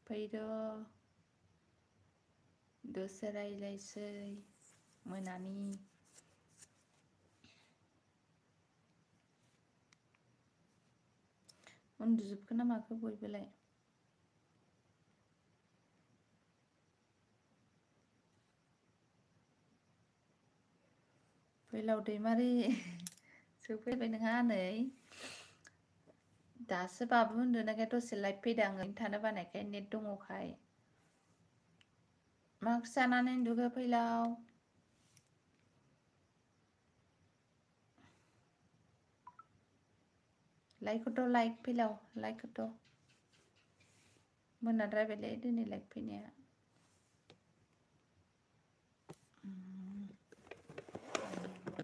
फैद' दसे रायलायसै मोनानि उन्दुजोबखो ना माखो बयबोलाय फैलाव दैमारि सफैबाय नोंहा नै दासो बाबु उन्दुनायखाय दसे लाइट फैदों आं थानो बानायखाय नेट दङखाय मा ओंख्रि जानानै उन्दुखो फैलाव लाइटखौथ' लाइट फैलाव लाइटखौथ' मोनाद्रायबायलै दिनै लाइट फैनाया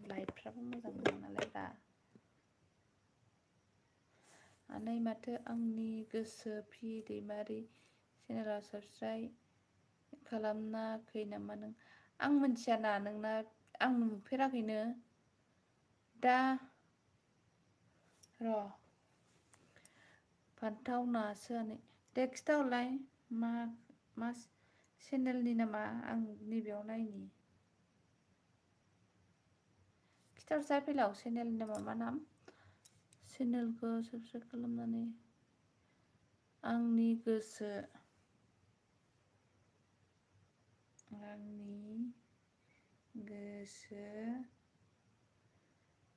लाइटफ्राबो मोजां नङा नालाय दा आनै माथो आंनि गोसो फि दैमारि चेनेलाव साबस्क्राइब खालामाखै नामा नों आं मिथियाना नोंना आं नुफेराखैनो दा र' फान्थाव नासो आनै दे खिथाहरलाय मा चेनेलनि नामा आं नैबेयाव नायनि खिथाहरसाय फैलाव चेनेलनि नामा मा नाम चेनेलखौ साबस्क्राइब खालामनानै आंनि गोसो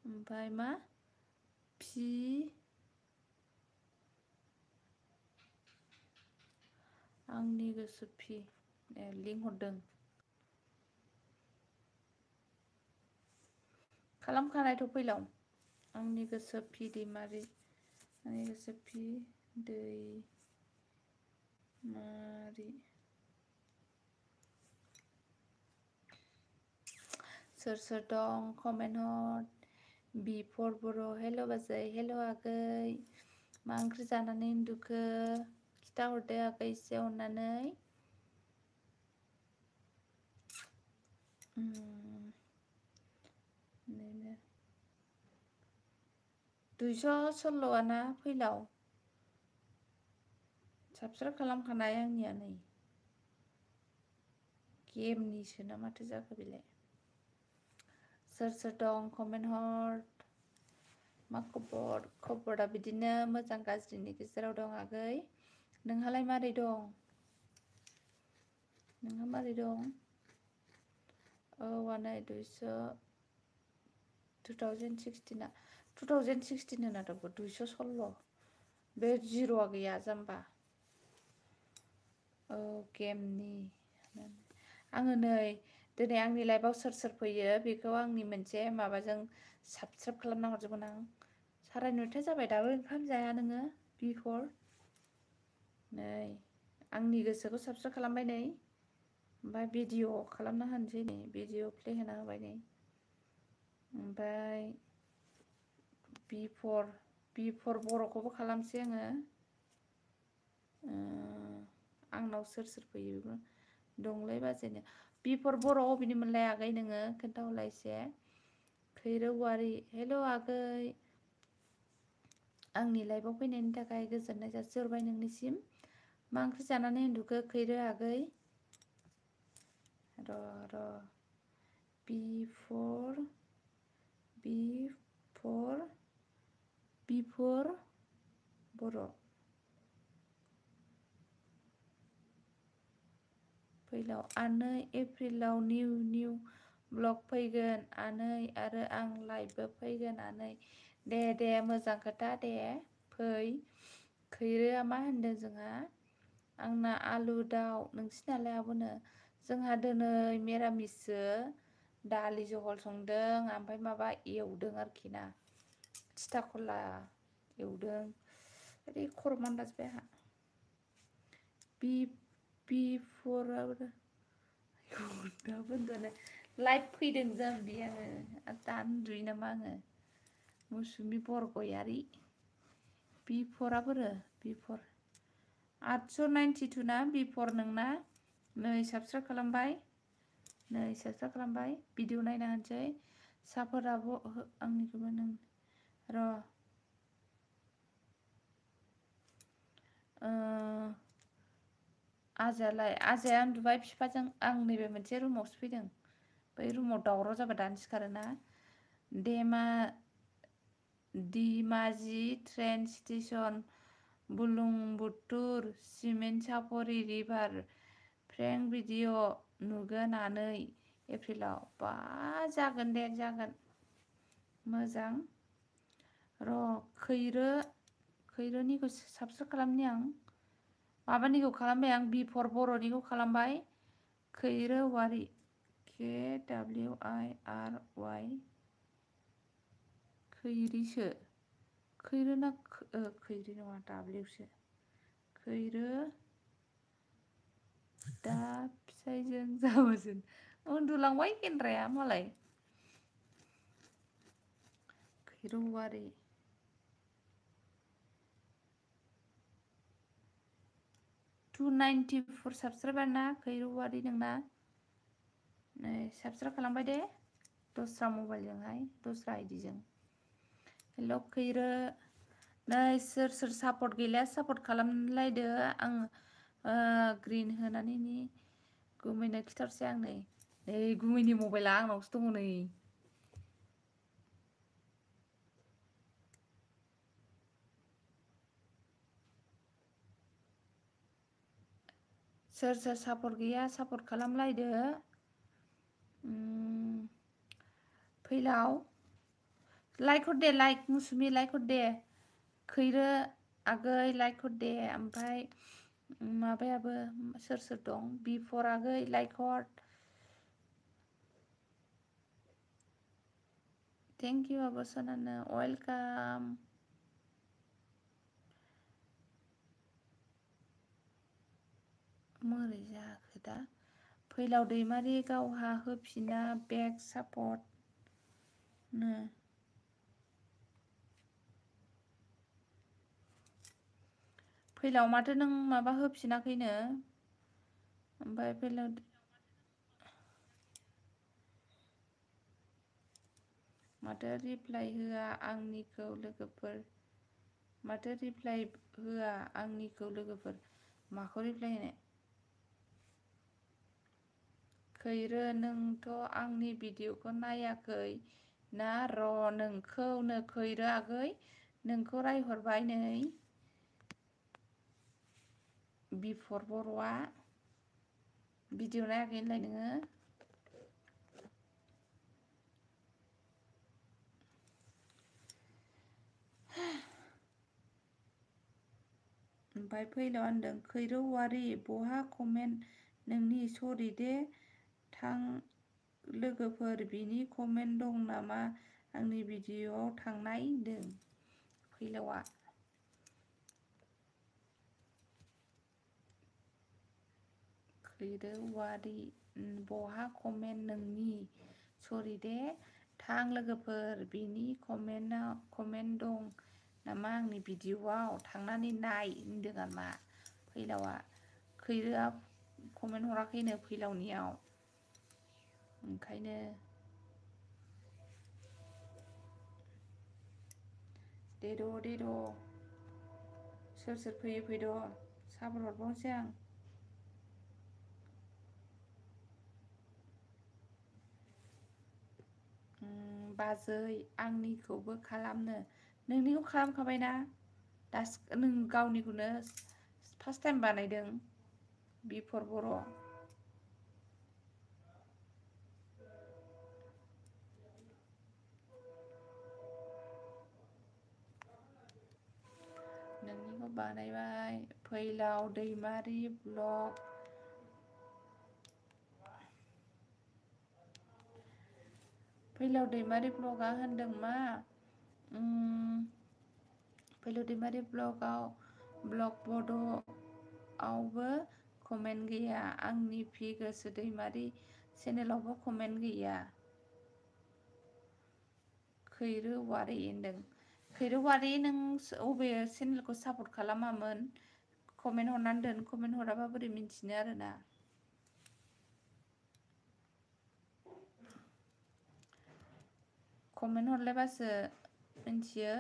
ओमफ्राय मा फि आंनि गोसो फि लिंक हरदों खालामखानायथ' फैलाव आंनि गोसो फि दैमारि आंनि गोसो फि दैमारि सोर सोर दं कमेन्ट हर बिफर बर' हेल' बाजै हेल' आगै मा ओंख्रि जानानै उन्दुखो खिथाहरदो आगै एसे अननानै 216 फैलाव साबस्क्राइब खालामखानाय आंनिया नै गेमनिसो ना माथो जाखो बेलाय सोर सोर दं कमेन्ट हर मा खबरा बिदिनो मोजां गाज्रिनि गेजेराव दं आगै नोंहालाय मारै दं औ आनै 2016 होनाथ' 216 बे जिर'आ गैया जाम्बा औ गेमनि आङो नै दिनै आंनि लाइफआव सोर फैयो बेखौ आंनि मोनसे माबाजों साबस्क्राइब खालामना हरजोबगोन आं 9:30 जाबाय दाबो ओंखाम जाया नोङो बिफर नै आंनि गोसोखौ साबस्क्राइब खालामबाय नै ओमफ्राय भिडिअ खालामना होनोसै नै भिडिअ प्ले होना होबाय नै ओमफ्राय बिफर बर'खौबो खालामसै आङो आंनाव सोर फैयो बेखौ दंलै बाजैनो बिफर बर' अबेनि मोनलाय आगै नोङो खोन्थाहरलाय एसे खैरौवारि हेल' आगै आंनि लाइफआव फैनायनि थाखाय गोजोननाय जासिहरबाय नोंनिसिम मा ओंख्रि जानानै उन्दुखो खैरो आगै र' बिफर बर' फैलाव आनै एप्रिलाव निउ ब्लग फैगोन आनै आरो आं लाइभबो फैगोन आनै दे मोजां खोथा दे फै खैरोआ मा होनदों जोंहा आंना आलु दाउ नोंसिनालाय आब'नो जोंहा दिनै मिरामिससो दालि जहल संदों ओमफ्राय माबा एवदों आरोखि ना थिथा खरला एवदों ओरै खर' मानदाजोब्बाय आंहा बिफराबो लाइभ फैदों जाम्बि आङो दा उन्दुयो नामा आङो मौसुमि बरगयारि बिफरा बोरो बिफर 892 ना बिफर नोंना नै साबस्क्राइब खालामबाय भिडिअ नायना होनसै साफोराबो आंनिखौबो नों र' आजायालाय आजाया उन्दुबाय बिफाजों आं नैबे मोनसे रुमावसो फैदों बै रुमाव दावराव जाबा दानो सिखारोना धेमाजि ट्रेन स्टेशन बुर्लुंबुथुर सिमेन्सापरि रिभार फ्रेंक भिडिअ नुगोन 2 एप्रिलाव बा जागोन दे जागोन मोजां र' खैरोनिखौ साबस्क्राइब खालामनि आं माबानिखौ खालामबाय आं बिफर बर'निखौ खालामबाय खैरो वारि KWIRY खैरिसो खैरोना खैरि नङा दाब्लिउसो खैरो दा फिसाइजों जाबोजों उन्दुलांबाय गेन्द्राया मालाय खैरौवारि 294 साबस्क्राइबार ना खैरौवारि नोंना नै साबस्क्राइब खालामबाय दे दस्रा मबाइलजोंहाय दस्रा आइडिजों हेल' खैरो नै सोर सापर्ट गैला सापर्ट खालामलायदो आं ग्रिन होनानै गुमैनो खिथाहरसै आं नै गुमैनि मबाइला आंनावसो दङ नै सोर सापर्ट गैया सापर्ट खालामलायदो फैलाव लाइक हर दे लाइक मुसुमि लाइक हर दे खैरो आगै लाइक हर दे ओमफ्राय माबायाबो सोर दं बिफर आगै लाइक हर थेंक इउ आब' सनानो वेलकाम मोरै जाखो दा फैलाव दैमारि गावहा होफिना बेक सापर्ट नो फैलाव माथो नों माबा होफिनाखैनो ओमफ्राय फैलाव माथो रिप्लाइ होआ आंनिखौ लोगोफोर माथो रिप्लाइ होआ आंनिखौ लोगोफोर माखौ रिप्लाइ होनो खैरो नोंथ' आंनि भिडिअखौ नायाखै ना र' नोंखौनो खैरो आगै नोंखौ रायहरबाय नै बिफर बर'आ भिडिअ नायाखै होनलाय नोङो ओमफ्राय फैलाव होनदों खैरौवारि बहा कमेन्ट नोंनि सरि दे थां लोगोफोर बिनि कमेन्ट दं नामा आंनि भिडिअआव थांनाय होनदों फैलावआ खैरौवारि बहा कमेन्ट नोंनि सरि दे थां लोगोफोर बिनि कमेन्ट दं नामा आंनि भिडिअआव थांनानै नाय होनदों आरोमा फैलावआ खैरोआ कमेन्ट हराखैनो फैलावनियाव ओंखायनो देद' सोर फैयो फैद' साबोर हरबावनोसै आं बाजै आंनिखौबो खालामनो नोंनिखौ खालामखाबायना दासो नों गावनिखौनो फार्स्ट टाइम बानायदों बिफर बर' नोंनिखौ बानायबाय फैलाव दैमारि ब्लग फैलाव दैमारि ब्लगआ होनदों मा फैलाव दैमारि ब्लग बड'आवबो कमेन्ट गैया आंनि पि गोसो दैमारि चेनेलावबो कमेन्ट गैया खैरोवारि होनदों खैरोवारि नों अबे चेनेलखौ सापर्ट खालामामोन कमेन्ट हरनानै दोन कमेन्ट हराबा बोरै मिन्थिनो आरोना कमेन्ट हरलायबासो मिन्थियो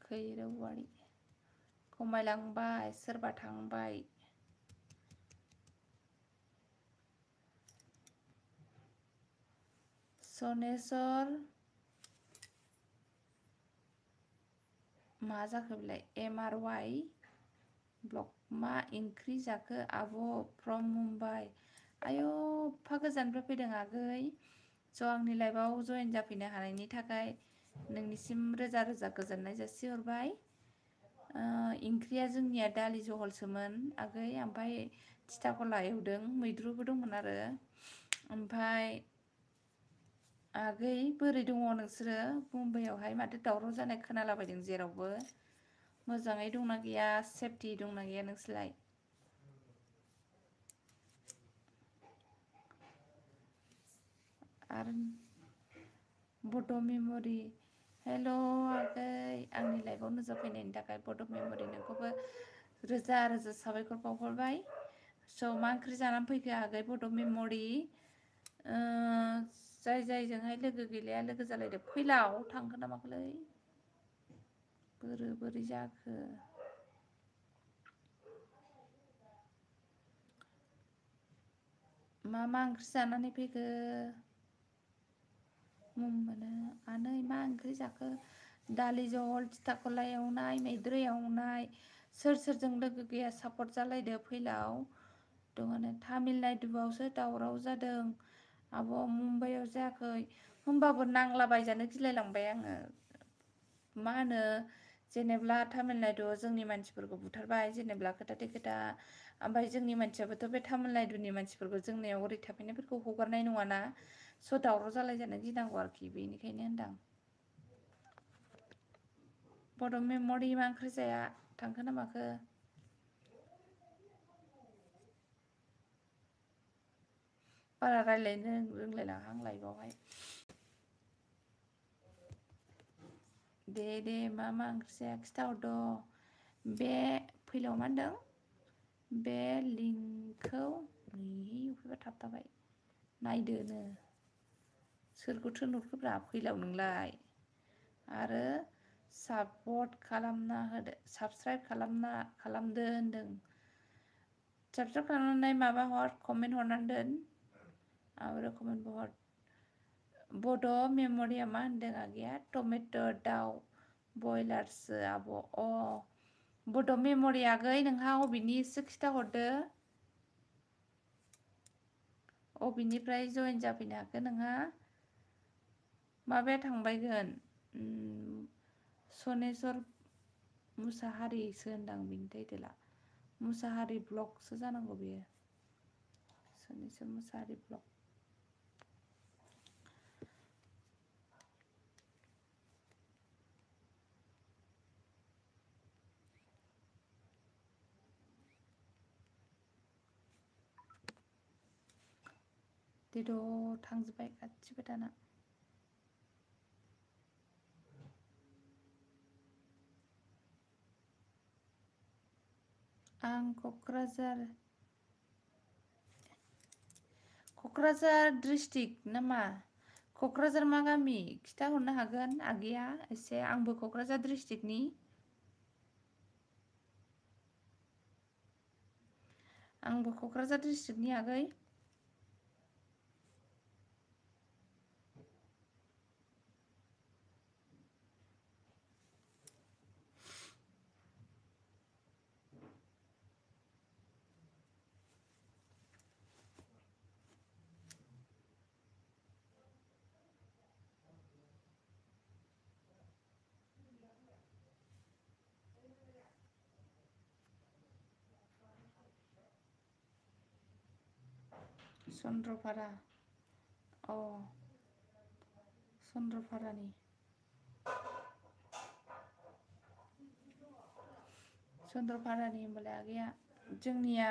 खैरोवारि खमायलांबाय सोरबा थांबाय सनेसर मा जाखो बेलाय MRY ब्लक मा ओंख्रि जाखो आब' फ्रम मुम्बाइ आयौ एफा गोजाननिफ्राय फैदों आगै स' आंनि लाइफआव जयेन जाफैनो हानायनि थाखाय नोंनिसिम रोजा रोजा गोजोननाय जासिहरबाय ओंख्रिया जोंनिया दालि जहलसोमोन आगै ओमफ्राय थिथा खला एवदों मैद्रुबो दंमोन आरो ओमफ्राय आगै बोरै दङ नोंसोरो मुम्बाइआवहाय माथो दावराव जानाय खोनालाबायदों जेरावबो मोजाङै दंना गैया सेफटि दंना गैया नोंसोरलाय आरो बड' मेम'रि हेल' आगै आंनि लाइफआव नुजाफैनायनि थाखाय बड' मेम'रि नोंखौबो रोजा रोजा साबायखर बावहरबाय स' मा ओंख्रि जानानै फैखो आगै बड' मेम'रि जाय जायजोंहाय लोगो गैलाया लोगो जालायदो फैलाव थांखो ना माखोलै बोरै जाखो मा ओंख्रि जानानै फैखो मोनो आनै मा ओंख्रि जाखो दालि जहल थिथा खला एवनाय मैद्रु एवनाय सोरजों लोगो गैया सापर्ट जालायदो फैलाव दङनो तामिलनाडुआवसो दावराव जादों आब' मुम्बाइआव जायाखै होमबाबो नांलाबायजानो गिलायलांबाय आङो मा होनो जेनेब्ला तामिलनाडुआव जोंनि मानसिफोरखौ बुथारबाय जेनेब्ला खोथाथे खोथा ओमफ्राय जोंनि मानसियाबोथ' बे तामिलनाडुनि मानसिफोरखौ जोंनियाव ओरै थाफैनायफोरखौ हगारनाय नङाना स' दावराव जालायजानो गिनांगौ आरोखि बेनिखायनो होनदां बड' मेम'रि मा ओंख्रि जाया थांखो ना माखो बारा रायज्लायनो रोंलायलाङा आं लाइफआवहाय दे मा ओंख्रि जाया खिथाहरद' बे फैलाव मा होनदों बे लिंकखौ उखैबा थाबथाबाय नायदोनो सोरखौ थोनहरखोब्रा फैलाव नोंलाय आरो सापर्ट खालामना होदो साबसक्राइब खालामदो होनदों साबसक्राइब खालामनानै माबा हर कमेन्ट हरनानै दोन आरो कमेन्टबो हर बड' मेम'रिया मा होनदों आगैया टमेट' दाउ बयलारसो आब' बड' मेम'रि आगै नोंहा अबेनिसो खिथाहरदो अबेनिफ्राय जयेन जाफैनो हाखो नोंहा माबाया थांबायगोन सनेसर मुसाहारिसो होनदां बिनि टाइटेला मुसाहारि ब्लगसो जानांगौ बेयो सनेसर मुसाहारि ब्लग देद' थांजोब्बाय गासिबो दाना आं क'क्राझार डिस्ट्रिक्ट नामा क'क्राझार मा गामि खिथाहरनो हागोन आगैया एसे आंबो क'क्राझार डिस्ट्रिक्टनि आंबो क'क्राझार डिस्ट्रिक्टनि आगै चन्द्रपारा चन्द्रपारानि होनबालाय आगैया जोंनिया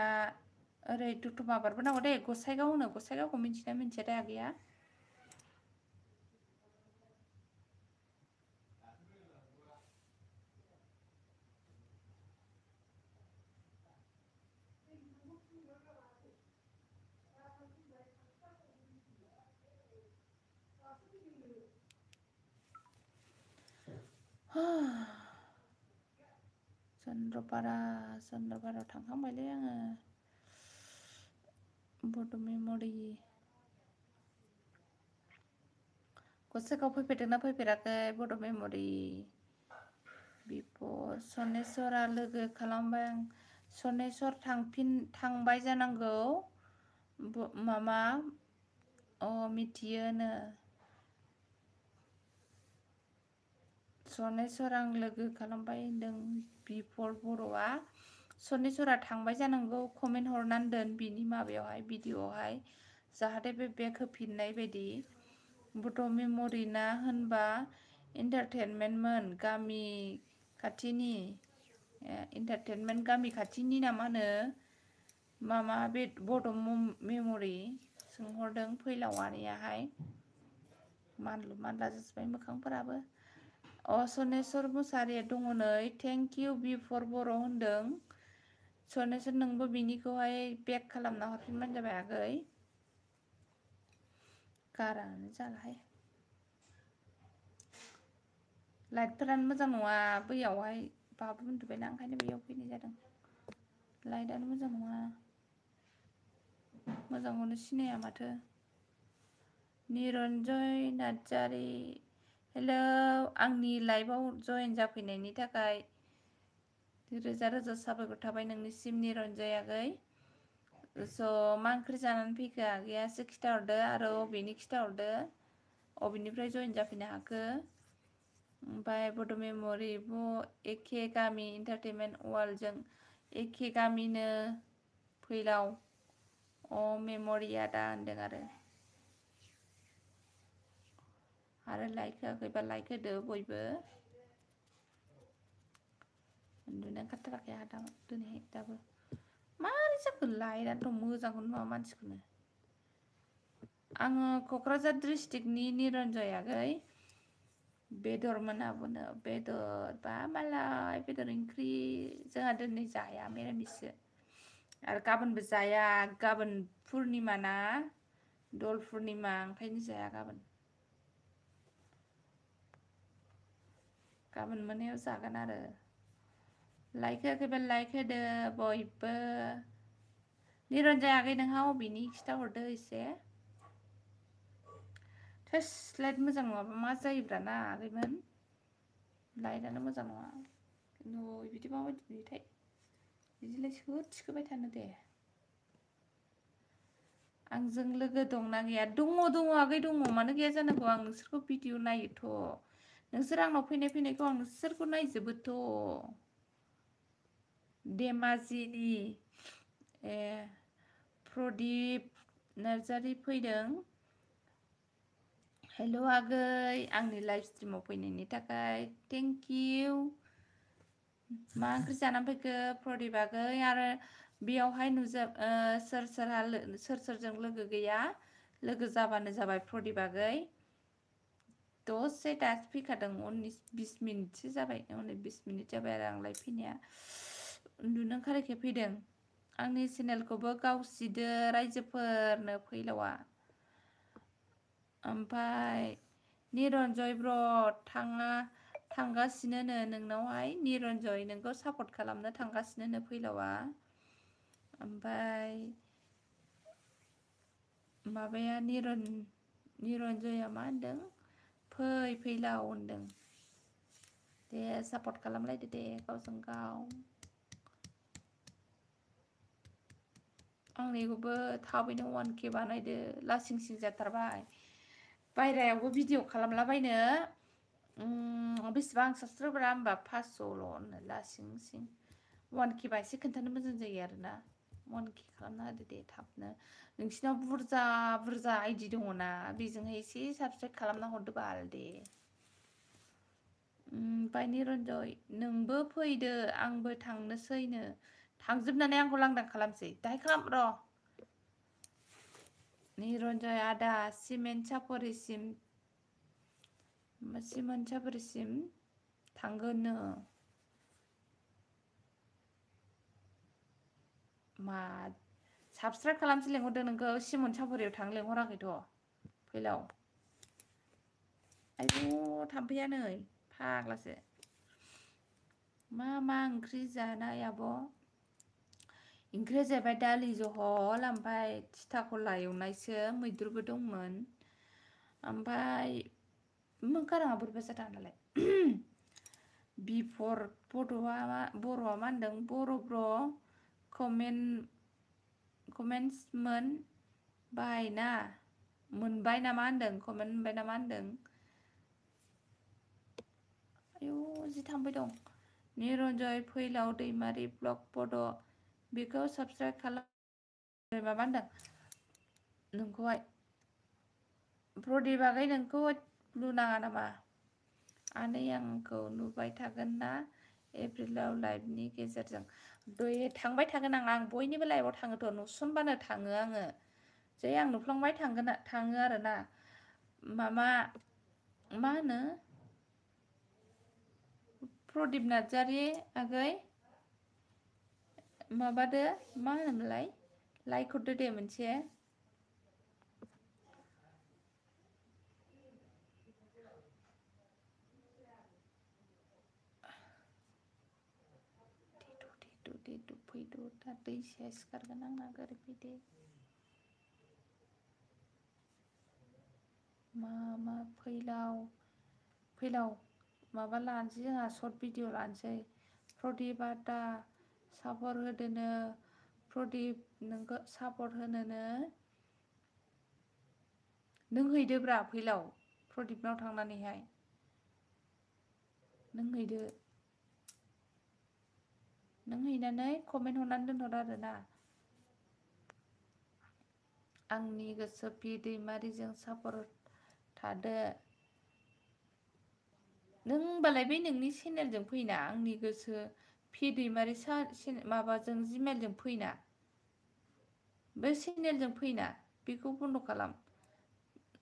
ओरै दतमा बारबोनांगौ दे गसाइगाव होनो गसाइगावखौ मिन्थिना मिन्थिया दे आगैया चन्द्रपारायाव थांखांबायलै आङो बड' मेम'रि गसाइगाव फैफेरदोंना फैफेराखै बड' मेम'रि बिफोर सनेसरा लोगो खालामबाय आं सनेसर थांबाय जानांगौ मामा मिथियोनो सनेसर आं लोगो खालामबाय होनदों बिफर बर'आ सनेसरा थांबाय जानांगौ कमेन्ट हरनानै दोन बिनि माबायावहाय भिडिअ'आवहाय जाहाथे बे बेक होफिननाय बायदि बड' मेम'रि ना होनबा इन्टारटेनमेन्टमोन गामि खाथिनि इन्टारटेनमेन्ट गामि खाथिनि ना मा होनो मामा बे बड' मेम'रि सोंहरदों फैलावानियाहाय मानलु मानला जाजोब्बाय मोखांफोराबो सनेसर मुसाहारिया दङ नै थेंक इउ बिफर बर' होनदों सनेसर नोंबो बिनिखौहाय बेक खालामना हरफिनबानो जाबाय आगै गाराङानो जालाहाय लाइटफोरानो मोजां नङा बैयावहाय बाबु उन्दुबायना ओंखायनो बेयाव फैनाय जादों लाइटआनो मोजां नङा मोजांखौनो सिनाया माथो निरन्जय नार्जारि हेलौ आंनि लाइभआव जयेन जाफैनायनि थाखाय रोजा रोजा साबायखर थाबाय नोंनिसिम निरन्जय आगै स' मा ओंख्रि जानानै फैखो आगैयासो खिथाहरदो आरो अबेनि खिथाहरदो अबेनिफ्राय जयेन जाफैनो हाखो ओमफ्राय बड' मेम'रि एखे गामि इन्टारटेनमेन्ट वार्ल्डजों एखे गामिनो फैलाव मेम'रि आदा होनदों आरो लाइक होआखैबा लाइक होदो बयबो उन्दुनो ओंखारथाराखै आहा दिनैहाय दाबो मारै जाखो लाइटआनोथ' मोजांखौनो नुवा मानसिखौनो आङो क'क्राझार डिस्ट्रिक्टनि निरन्जय आगै बेदर मोनाबोनो बेदर बा मालाय बेदर ओंख्रि जोंहा दिनै जाया मिरामिससो आरो गाबोनबो जाया गाबोन पुर्निमा ना दल पुर्निमा ओंखायनो जाया गाबोन मोनायाव जागोन आरो लाइक होआखैबा लाइक होदो बयबो निरन्जय आगै नोंहा अबेनि खिथाहरदो एसे थोस लाइट मोजां नङाबा मा जायोब्रा ना आगैमोन लाइटआनो मोजां नङा नै बिदि माबायदि नुयोथाय बिदिलाय सोर थिखोबाय थानो दे आंजों लोगो दंना गैया दङ आगै दङ मानो गैया जानांगौ आं नोंसोरखौ भिडिअ नायोथ' नोंसोर आंनाव फैनायखौ आं नोंसोरखौ नायजोबोथ' धेमाजिनि प्रदीप नार्जारि फैदों हेल' आगै आंनि लाइभ स्ट्रिमाव फैनायनि थाखाय थेंक इउ मा ओंख्रि जानानै फैखो प्रदीप आगै आरो बेयावहाय सोर सोरजों लोगो गैया लोगो जाबानो जाबाय प्रदीप आगै दसे दासो फैखादों 19-20 मिनिटसो जाबाय 19-20 मिनिट जाबाय आरो आं लाइभ फैनाया उन्दुनो ओंखाराखै फैदों आंनि चेनेलखौबो गावसिदो रायजोफोरनो फैलावा ओमफ्राय निरन्जय ब्र थांगासिनोनो नोंनावहाय निरन्जय नोंखौ सापर्ट खालामनो थांगासिनोनो फैलावा ओमफ्राय माबाया निरन्जया मा होनदों फैलाव होनदों दे सापर्ट खालामलायदो दे गावजों गाव आंनिखौबो थाबैनो 1K बानायदो लासिंसिं जाथारबाय बायरायावबो भिडिअ खालामलाबायनो बेसेबां साबसक्राइबारा होमबा 500ल' होनो लासिंसिं 1K बा एसे खोन्थानो मोजां जायो आरोना 1K खालामना होदो दे थाबनो नोंसिनाव बुरजा आइडि दङना बेजोंहाय एसे साबसक्राइब खालामना हरदो बाल दे ओमफ्राय निरन्जय नोंबो फैदो आंबो थांनोसैनो थांजोबनानै आंखौ लांदां खालामसै दाहाय खालाम र' निरन्जय आदा सिमेन्ट सापरिसिम थांगोननो मा साबसक्राइब खालामसै लेंहरदों नोंखौ सिमोन सापरियाव थांनो लेंहराखैथ' फैलाव आयु थाम्फैया नै फाग्लासो मा ओंख्रि जानाय आब'? ओंख्रिया जाहैबाय दालि जहल ओमफ्राय थिथा खरला एवनायसो मैद्रुबो दंमोन ओमफ्राय गाराङा बोरैबा जादों आंनालाय बिफर बर'आ मा होनदों बर' ब्र कमेन्टस मोनबाय ना मा होनदों कमेन्ट मोनबाय ना मा होनदों आयौ जि थांबाय दं निरन्जय फैलाव दैमारि ब्लग बड' बेखौ साबस्क्राइब खालाम माबा होनदों नोंखौहाय प्रदीप आगै नोंखौ लुनाङा नामा आनै आंखौ नुबाय थागोन ना एप्रिलाव लाइभनि गेजेरजों थांबाय थागोन आं बयनिबो लाइभआव थाङोथ' नुसनबानो थाङो आङो जै आं नुफ्लांबाय थाङो आरोना माबा मा होनो प्रदीप नार्जारि आगै माबादो मा होनोमोनलाय लाइक हरदो दे मोनसे देदु फैदु दा दैसाया सिखारगोन आंना गोरै फैदो मा फैलाव माबा लानोसै जोंहा सर्ट भिडिअ लानोसै प्रदीप आदा सापर्ट होदोनो प्रदीप नोंखौ सापर्ट होनोनो नों हैदोब्रा फैलाव प्रदीपनाव थांनानैहाय नों हैनानै कमेन्ट हरनानै दोनहर आरोना आंनि गोसो पि दैमारिजों सापर्ट थादो नों होनबालाय बे नोंनि चेनेलजों फैना आंनि गोसो पि दैमारि माबाजों जिमेलजों फैना बे चेनेलजों फैना बेखौ बन्द' खालाम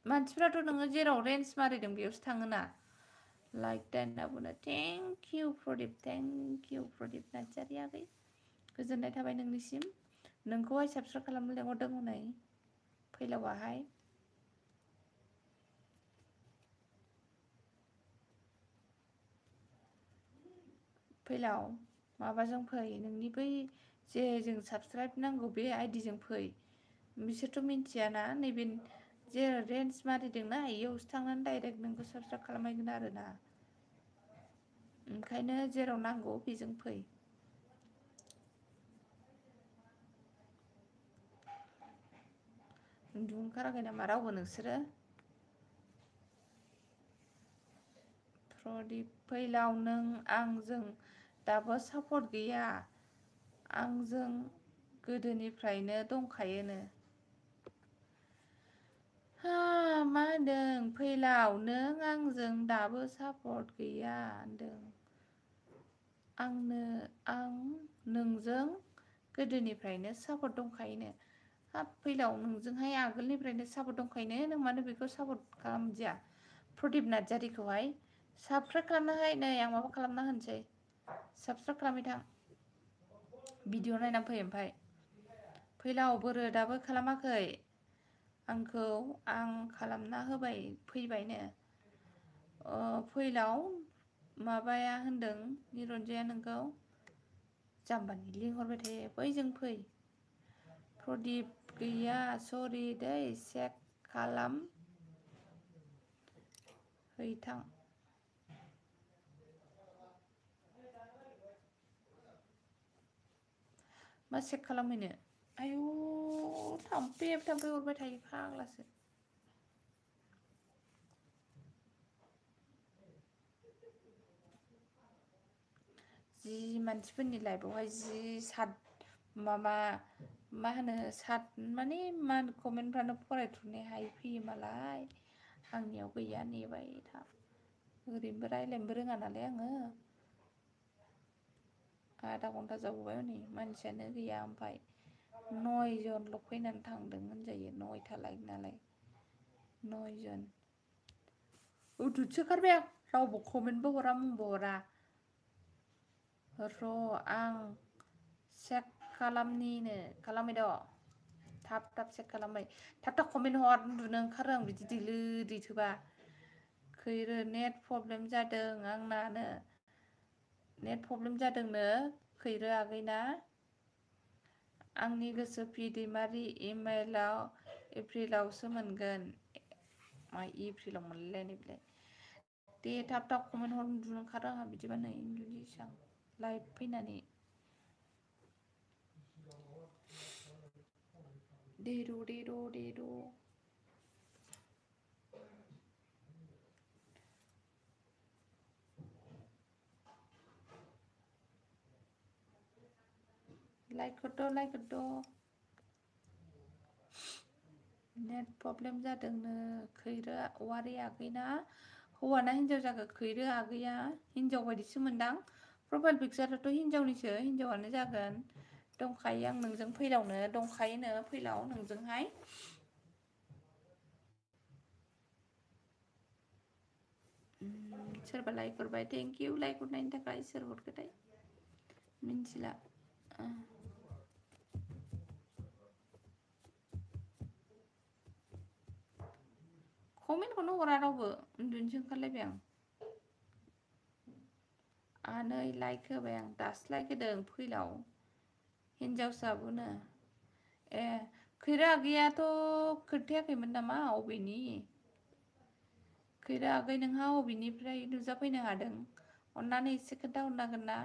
मानसिफ्राथ' नोङो जेराव रेन्ज मारिदों बेयावसो थाङोना लाइक दानाबोनो थेंक इउ प्रदीप नार्जारि आगै गोजोननाय थाबाय नोंनिसिम नोंखौहाय साबस्क्राइब खालामनो लेंहरदों हनै फैलावाहाय फैलाव माबाजों फै नोंनि बै जे जों साबस्क्राइब नांगौ बे आइडिजों फै बिसोरथ' मिन्थियाना नैबे जे रेन्ज मारिदोंना इयावसो थांनानै डाइरेक्ट नोंखौ साबस्क्राइब खालामहैगोन आरोना ओंखायनो जेराव नांगौ बेजों फै उन्दुनो ओंखाराखै नामा रावबो नोंसोरो प्रदीप फैलाव नों आंजों दाबो सापर्ट गैया आंजों गोदोनिफ्रायनो दंखायोनो मा होनदों फैलाव नों आंजों दाबो सापर्ट गैया होनदों आं नोंजों गोदोनिफ्रायनो सापर्ट दंखायोनो हाब फैलाव नोंजोंहाय आगोलनिफ्रायनो सापर्ट दंखायोनो नों मानो बेखौ सापर्ट खालामदिया प्रदीप नार्जारिखौहाय साबस्क्राइब खालामनाहाय नै आं माबा खालामना होनोसै साबस्क्राइब खालामहैथां भिडिअ नायनानै फै ओमफ्राय फैलाव बोरो दाबो खालामाखै आंखौ आं खालामना होबाय फैबायनो फैलाव माबाया होनदों निरन्जया नोंखौ जाम्बानि लिंहरबाय थायो बैजों फै प्रदीप गैया सरि दै चेक खालाम हैथां मा चेक खालामहैनो आयु थाम्फै हरबाय थायो फाग्लासो जि मानसिफोरनि लाइफआवहाय जि माबा मा होनो माने मा कमेन्टफ्रानो फरायथ्र'नो हायै फैयो मालाय आंनियाव गैया नेबाय था ओरैनोबो रायज्लायनोबो रोङा नालाय आङो आधा घन्टा जाबावबाय हनै मानसियानो गैया ओमफ्राय 9 जनल' फैनानै थांदों होनजायो 9था लाइक नालाय 9 जन उथुसो ओंखारबाय आं रावबो कमेन्टबो हरा मुंबो हरा र' आं चेक खालामबाय द' थाब चेक खालामबाय थाब कमेन्ट हर उन्दुनो ओंखारो आं बिदि दैलो दैथोबा खैरो नेट प्रब्लेम जादों आंनानो नेट प्रब्लेम जादोंनो खैरो आगैना आंनि गोसो पि दैमारि इमेलाव एप्रिलावसो मोनगोन मा एप्रिलाव मोनलायलायनाय बिलाय दे थाब थाब कमेन्ट हर उन्दुनो ओंखारो आंहा बिदिबा नै उन्दुनोसै आं लाइभ फैनानै देर' लाइक हरद' नेट प्रब्लेम जादोंनो खैरो औवारि आगैना हौवाना हिनजाव जाखो खैरो आगैया हिनजाव बायदिसो मोनदां प्रफाइल पिकचाराथ' हिनजावानो जागोन दंखायो आं नोंजों फैलावनो दंखायोनो फैलाव नोंजोंहाय सोरबा लाइक हरबाय थेंक इउ लाइक हरनायनि थाखाय सोर हरखोथाय मिन्थिला कमेन्टखौनो हरा रावबो उन्दुनोसो ओंखारलायबाय आं नै लाइक होबाय आं दासो लाइक होदों फैलाव हिनजावसाबोनो ए खैरो आगैयाथ' खोन्थायाखैमोन नामा अबेनि खैरो आगै नोंहा अबेनिफ्राय नुजाफैनो हादों अन्नानै एसे खोन्थाहरनो हागोन ना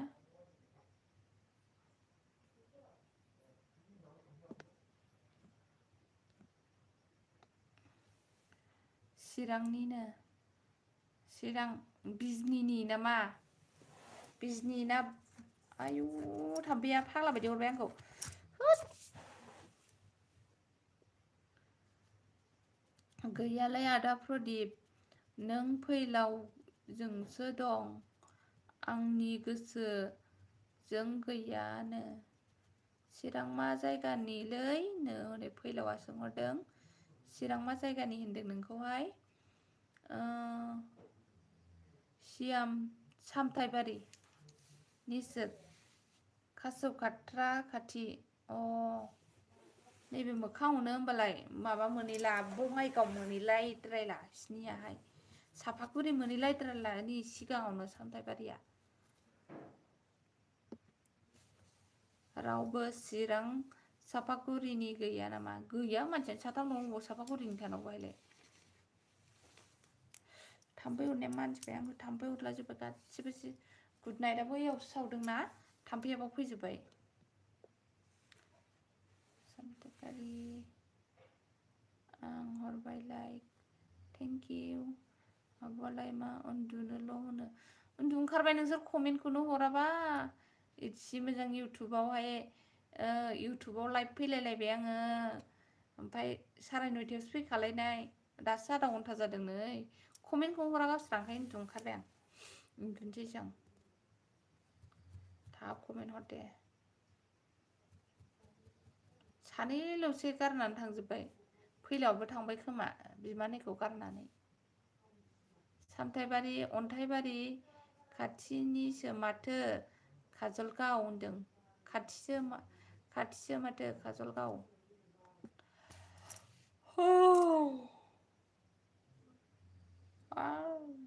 चिरांनिनो चिरां बिजनिनि नामा बिजनि ना आयु थाम्फैया फाग्ला बायदि हरबाय आंखौ गैयालाय आदा प्रदीप नों फैलावजोंसो दं आंनि गोसोजों गैयानो चिरां मा जायगानिलै नो हनै फैलावा सोंहरदों चिरां मा जायगानि होनदों नोंखौहाय सियाम सामथाइबारि निसो कासौखाथ्रा खाथि अ नैबे मोखाङावनो होमबालाय माबा मोनैला बङाइगाव मोनैलायद्रायला बिसिनियाहाय सापागुरि मोनैलायद्रायला नि सिगाङावनो सामथाइबारिया रावबो चिरां सापागुरिनि गैया नामा गैया मानसियानो साथाम दं अबाव सापागुरिनि थानांगौहायलाय थाम्फै अरनाया मानसिबाय आंखौ थाम्फै अरलाजोब्बाय गासिबो गुड नाइटआबो बैयावसो सावदोंना थाम्फैयाबो फैजोब्बाय सामथाइबारि आं हरबाय लाइक थेंक इउ माबालाय मा उन्दुनोल' होनो उन्दु ओंखारबाय नोंसोर कमेन्टखौनो हराबा एसे मोजां इउटुबाव लाइभ फैलायलायबाय आङो ओमफ्राय 9:30 फैखालायनाय दासो आधा घन्टा जादों नै कमेन्टखौ हरा गावस्रा ओंखायनो उन्दुनो ओंखारबाय आं उन्दुनोसैसो आं थाब कमेन्ट हर दे सानैल'सो गारनानै थांजोब्बाय फैलावबो थांबाय खोमा बिमानैखौ गारनानै सामथाइबारि अन्थाइबारि खाथिनिसो माथो काजलगाव होनदों खाथिसो माथो काजलगाव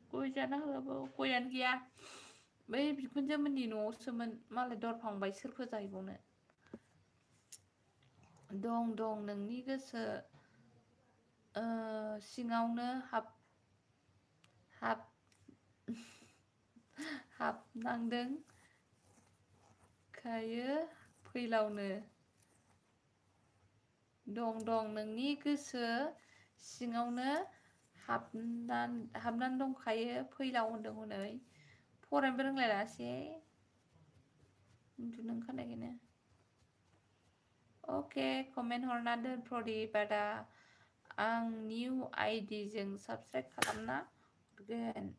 गय जाना होआबो गयानो गैया बै बिखुनजो मोननि न'आवसोमोन मालाय दरफांबाय सोर फोजाहैबावनो दं नोंनि गोसो सिङावनो हाबनांदों खायो फैलावनो दं नोंनि गोसो सिङावनो हाबनानै दंखायो फैलाव होनदों हनै फरायनोबो रोंलायलासे उन्दुनो ओंखारनायखायनो अके कमेन्ट हरना दोन प्रदीप आदा आं निउ आइडि जों साबसक्राइब खालामना हरगोन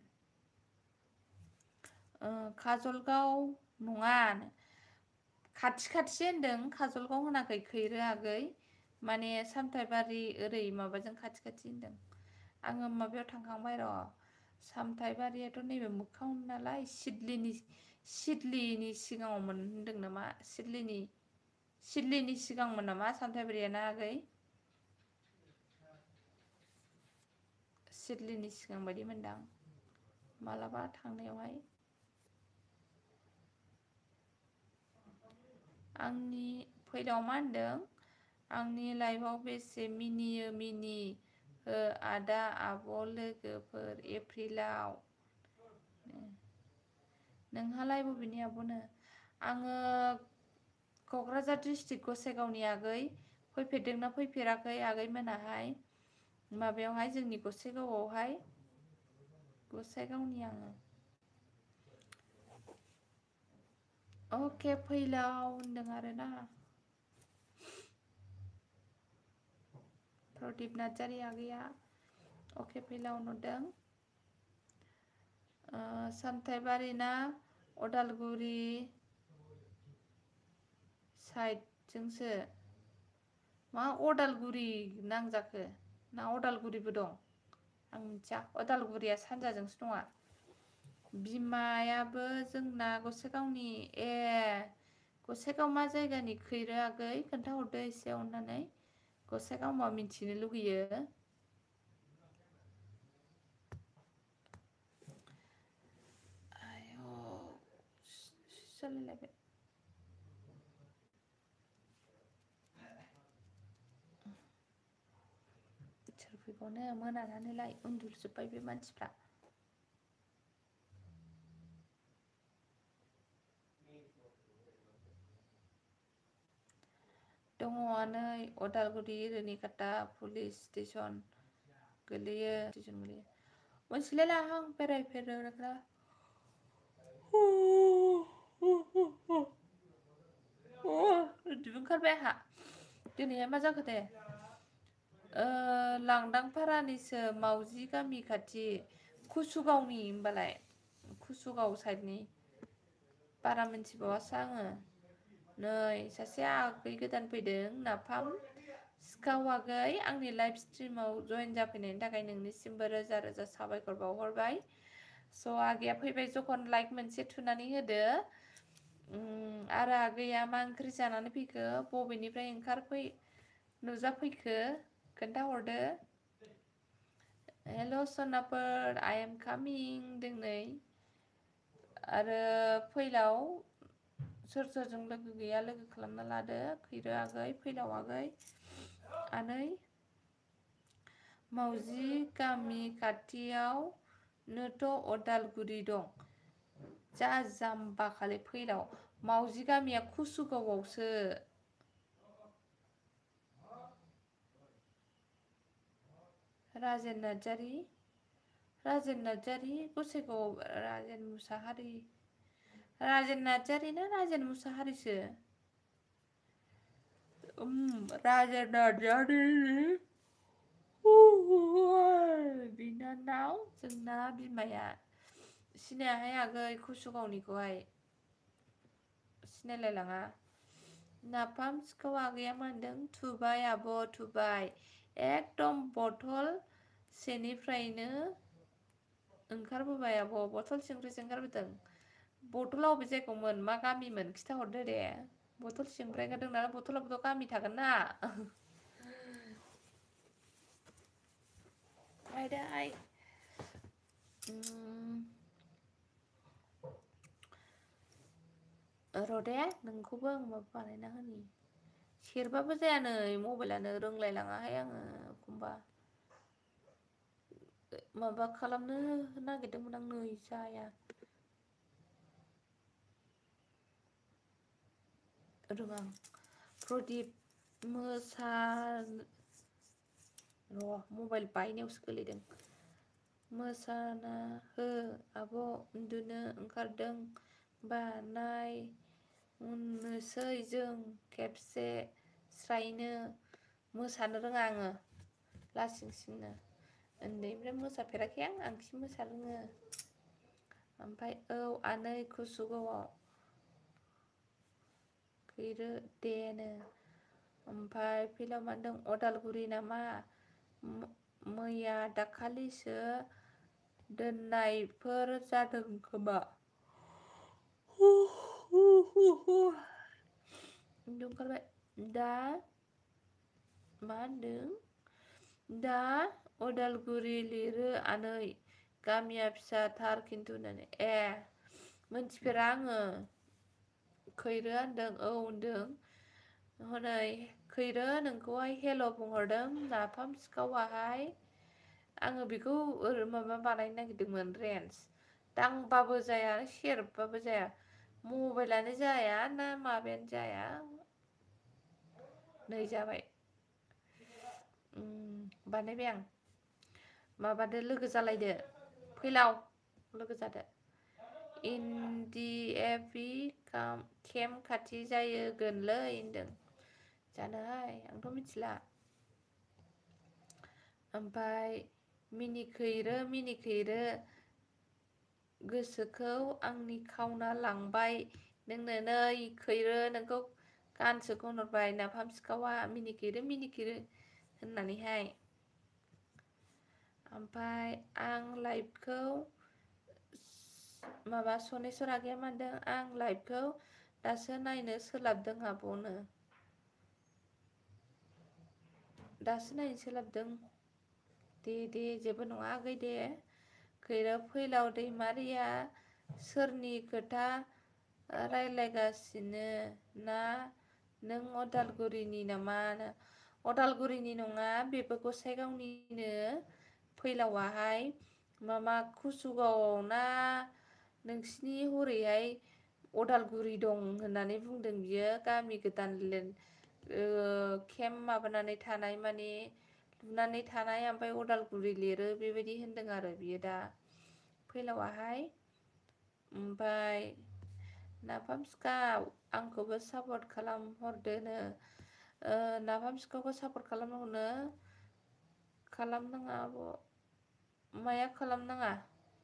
काजलगाव नङा खाथि होनदों काजलगाव होनाखै खैरो आगै माने सामथाइबारि ओरै माबाजों खाथि होनदों आङो माबायाव थांखांबाय र' सामथाइबारियाथ' नैबे मोखाङावनो नालाय सिदलिनि सिगाङावमोन होनदों नामा सिदलिनि सिगांमोन नामा सामथाइबारिया ना आगै सिदलिनि सिगां बायदि मोनदां मालाबा थांनायावहाय आंनि फैलाव मा होनदों आंनि लाइफआव बेसे मिनियो मिनि हो आदा आब' लोगोफोर एप्रिलाव नोंहालाय बबेनि आब'नो आङो क'क्राझार डिस्ट्रिक्ट गसाइगावनि आगै फैफेरदोंना फैफेराखै आगै मोनाहाय माबायावहाय जोंनि गसाइगावआवहाय गसाइगावनि आङो अके फैलाव होनदों आरोना प्रदीप नार्जारि आगैया अके फैलाव नुदों सामथाइबारि ना अदालगुरि साइडजोंसो मा अदालगुरि नांजाखो ना अदालगुरिबो दं आं मिथिया अदालगुरिया सानजाजोंसो नङा बिमायाबो जोंना गसाइगावनि ए गसाइगाव मा जायगानि खैरो आगै खोन्थाहरदो एसे अननानै गसाइगाव मा मिथिनो लुगैयो आयौ सोलायलायबाय सोर फैबावनो मोनानानैलाय उन्दुजोब्बाय बे मानसिफ्रा दङ नै अदालगुरि रुनिकाटा पुलिस स्टेसन गोलैयो स्टेसन गोलैयो मोनसेलाय लाहां बेरायफेरग्रा उन्दुनो ओंखारबाय आंहा दिनैहाय मा जाखो दे लांदांफारानिसो मावजि गामि खाथि कुसुगावनि होमबालाय कुसुगाव साइडनि बारा मिन्थिबावासो आङो नै सासे आगै गोदान फैदों नाफाम सिखाव आगै आंनि लाइभ स्ट्रिमाव जयेन जाफैनायनि थाखाय नोंनिसिमबो रोजा रोजा साबायखर बावहरबाय स' आगैया फैबाय जखन लाइक मोनसे थुनानै होदो आरो आगैया मा ओंख्रि जानानै फैखो बबेनिफ्राय ओंखारफै नुजाफैखो खोन्थाहरदो हेल' सनाफोर आइ एम कामिं दोंनै आरो फैलाव सोर सोरजों लोगो गैया लोगो खालामना लादो खैरो आगै फैलाव आगै आनै मावजि गामि खाथियाव नोथ' अदालगुरि दं जा जाम्बा खालि फैलाव मावजि गामिया कुसुगावआवसो राजेन नार्जारि गसाइगाव राजेन नार्जारि ना राजेन मुसाहारिसो राजेन नार्जारि बिनानाव जोंना बिमाया सिनायाहाय आगै कुसुगावनिखौहाय सिनायलायलाङा नाफाम सिखाव आगैया मा होनदों थुबाय आब' थुबाय एकदम बथल सेनिफ्रायनो ओंखारबोबाय आब' बथल सिंनिफ्रायसो ओंखारबोदों बथला अबे जायगायावमोन मा गामिमोन खिथाहरदो दे बथल सिंनिफ्राय ओंखारदों नालाय बथलाबोथ' गामि थागोन ना आयदाय र'दे नोंखौबो आं माबा बानायना होनि सेरबाबो जाया नै मबाइलानो रोंलायलाङाहाय आङो एखमबा माबा खालामनो नागिरदोंमोन आं नै जाया रोङा प्रदीप र' मबाइल बायनायावसो गोलैदों मोसाना हो आब' उन्दुनो ओंखारदों बानाय उननोसै जों खेबसे स्रायनो मोसानो रोङा आङो लासिं सिंनो उन्दैनिफ्राय मोसाफेराखै आंखि मोसारोङो ओमफ्राय औ आनै कुसुगावआव खैरो देनो ओमफ्राय फैलाव मा होनदों अदालगुरि नामा मैया दाखालिसो दोननायफोर जादों खोमा ओंखारबाय दा मा होनदों दा अदालगुरि लिरो आनै गामिया फिसाथार खिन्थु ए मोनथिफेरा आङो खैरो होनदों औ होनदों हनै खैरो नोंखौहाय हेल' बुंहरदों नाफाम सिखावाहाय आङो बेखौ माबा बानायनो नागिरदोंमोन रेन्स दांबाबो जाया सेरबाबो जाया मबाइलानो जाया ना माबायानो जाया नै जाबाय बानायबाय आं माबादो लोगो जालायदो फैलाव लोगो जादो NDFE केम्प खाथि जायोगोनलै होनदों जानोहाय आंथ' मिथिला ओमफ्राय मिनिखैरो गोसोखौ आंनि खावना लांबाय नोंनो नै खैरो नोंखौ गानसो खनहरबाय नाफाम सिखावा मिनिखैरो होननानैहाय ओमफ्राय आं लाइभखौ माबा सनेस्वर आगैया मानदों आं लाइभखौ दासो नायनो सोलाबदों आब'नो दासो नायनो सोलाबदों दे जेबो नङा आगै दे खैरो फैलाव दैमारिया सोरनि खोथा रायलायगासिनो ना नों अदालगुरिनि नामा अदालगुरिनि नङा बेबो गसाइगावनिनो फैलावाहाय मामा कुसुगावआव ना नोंसिनि हरैहाय अदालगुरि दं होननानै बुंदों बियो गामि गोदान केम्प माबानानै थानाय माने लुनानै थानाय ओमफ्राय अदालगुरि लिरो बेबायदि होनदों आरो बियो दा फैलावाहाय ओमफ्राय नाफाम सिखाव आंखौबो सापर्ट खालामहरदोनो नाफाम सिखावखौ सापर्ट खालामहरनो खालामनाङा आब' माया खालामनाङा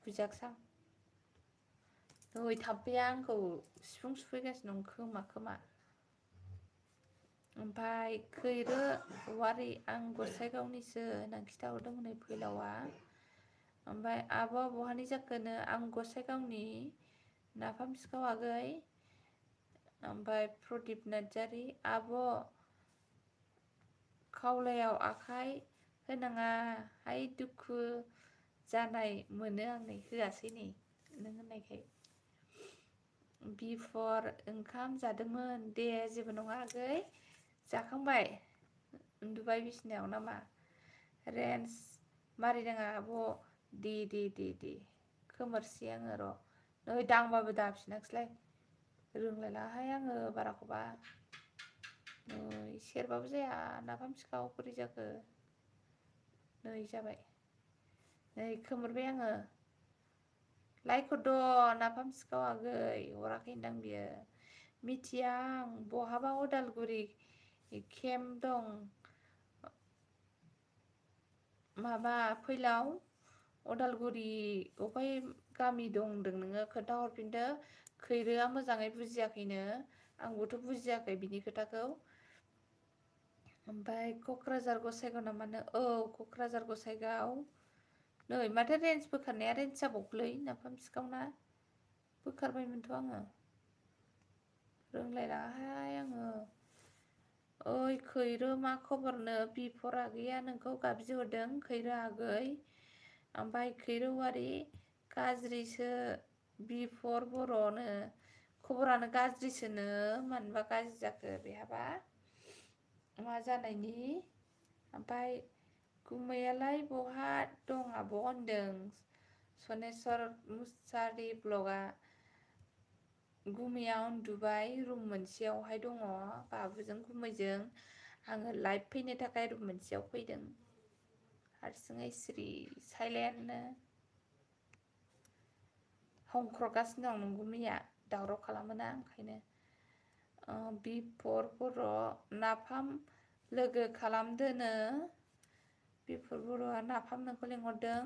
बुजियाखिसै आं नै थाम्फैया आंखौ सिफुं सुफैगासिनो दं खोमा ओमफ्राय खैरो औवारि आं गसाइगावनिसो होननानै खिन्थाहरदों हनै फैलावा ओमफ्राय आब'आ बहानि जाखोनो आं गसाइगावनि नाफाम सिखाव आगै ओमफ्राय प्रदिप नार्जारि आब' खावलायाव आखाइ होनाङाहाय दुखु जानाय मोनो आं नै होआसै नै नों होननायखाय बिफर ओंखाम जादोंमोन दे जेबो नङा आगै जाखांबाय उन्दुबाय बिसिनायाव नामा रेन्स मारिनाङा आब' दे खोमोरसि आङो र' नै दांबाबो दाफिनाखिसैलाय रोंलायलाहाय आङो बाराखौबा नै सेरबाबो जाया नाफाम सिखाव बोरै जाखो नै जाबाय नै खोमोरबाय आङो लाइक हरद' नाफाम सिखाव आगै हराखैदां बियो मिथिया आं बहाबा अदालगुरि केम्प दं माबा फैलाव अदालगुरि अफाय गामि दं होनदों नोङो खोन्थाहरफिनदो खैरोआ मोजाङै बुजियाखैनो आंबोथ' बुजियाखै बिनि खोथाखौ ओमफ्राय क'क्राझार गसाइगाव नामानो औ क'क्राझार गसाइगाव नै माथो रेन्ज बोखारनाया रेन्ज जाबावखोलै नाफाम सिखावना बोखारबायमोनथ' आङो रोंलायलाहाय आङो ओइ खैरो मा खबरनो बिफर आगैया नोंखौ गाबज्रिहरदों खैरो आगै ओमफ्राय खैरो औवारि गाज्रिसो बिफर बर'नो खबरानो गाज्रिसोनो मानोबा गाज्रि जाखो बेहाबा मा जानायनि ओमफ्राय गुमैयालाय बहा दं आब' होनदों सनेस्वर मुसारि ब्लगआ गुमैया उन्दुबाय रुम मोनसेयावहाय दङ बाबुजों गुमैजों आङो लाइभ फैनो थाखाय रुम मोनसेयाव फैदों हारसिङै सिरि साइलेन्टनो हंख्रगासिनो दं नों गुमैया दावराव खालामोना ओंखायनो बिफर बर' नाफाम लोगो खालामदोनो बिफर बर'आ नाफाम नोंखौ लिंहरदों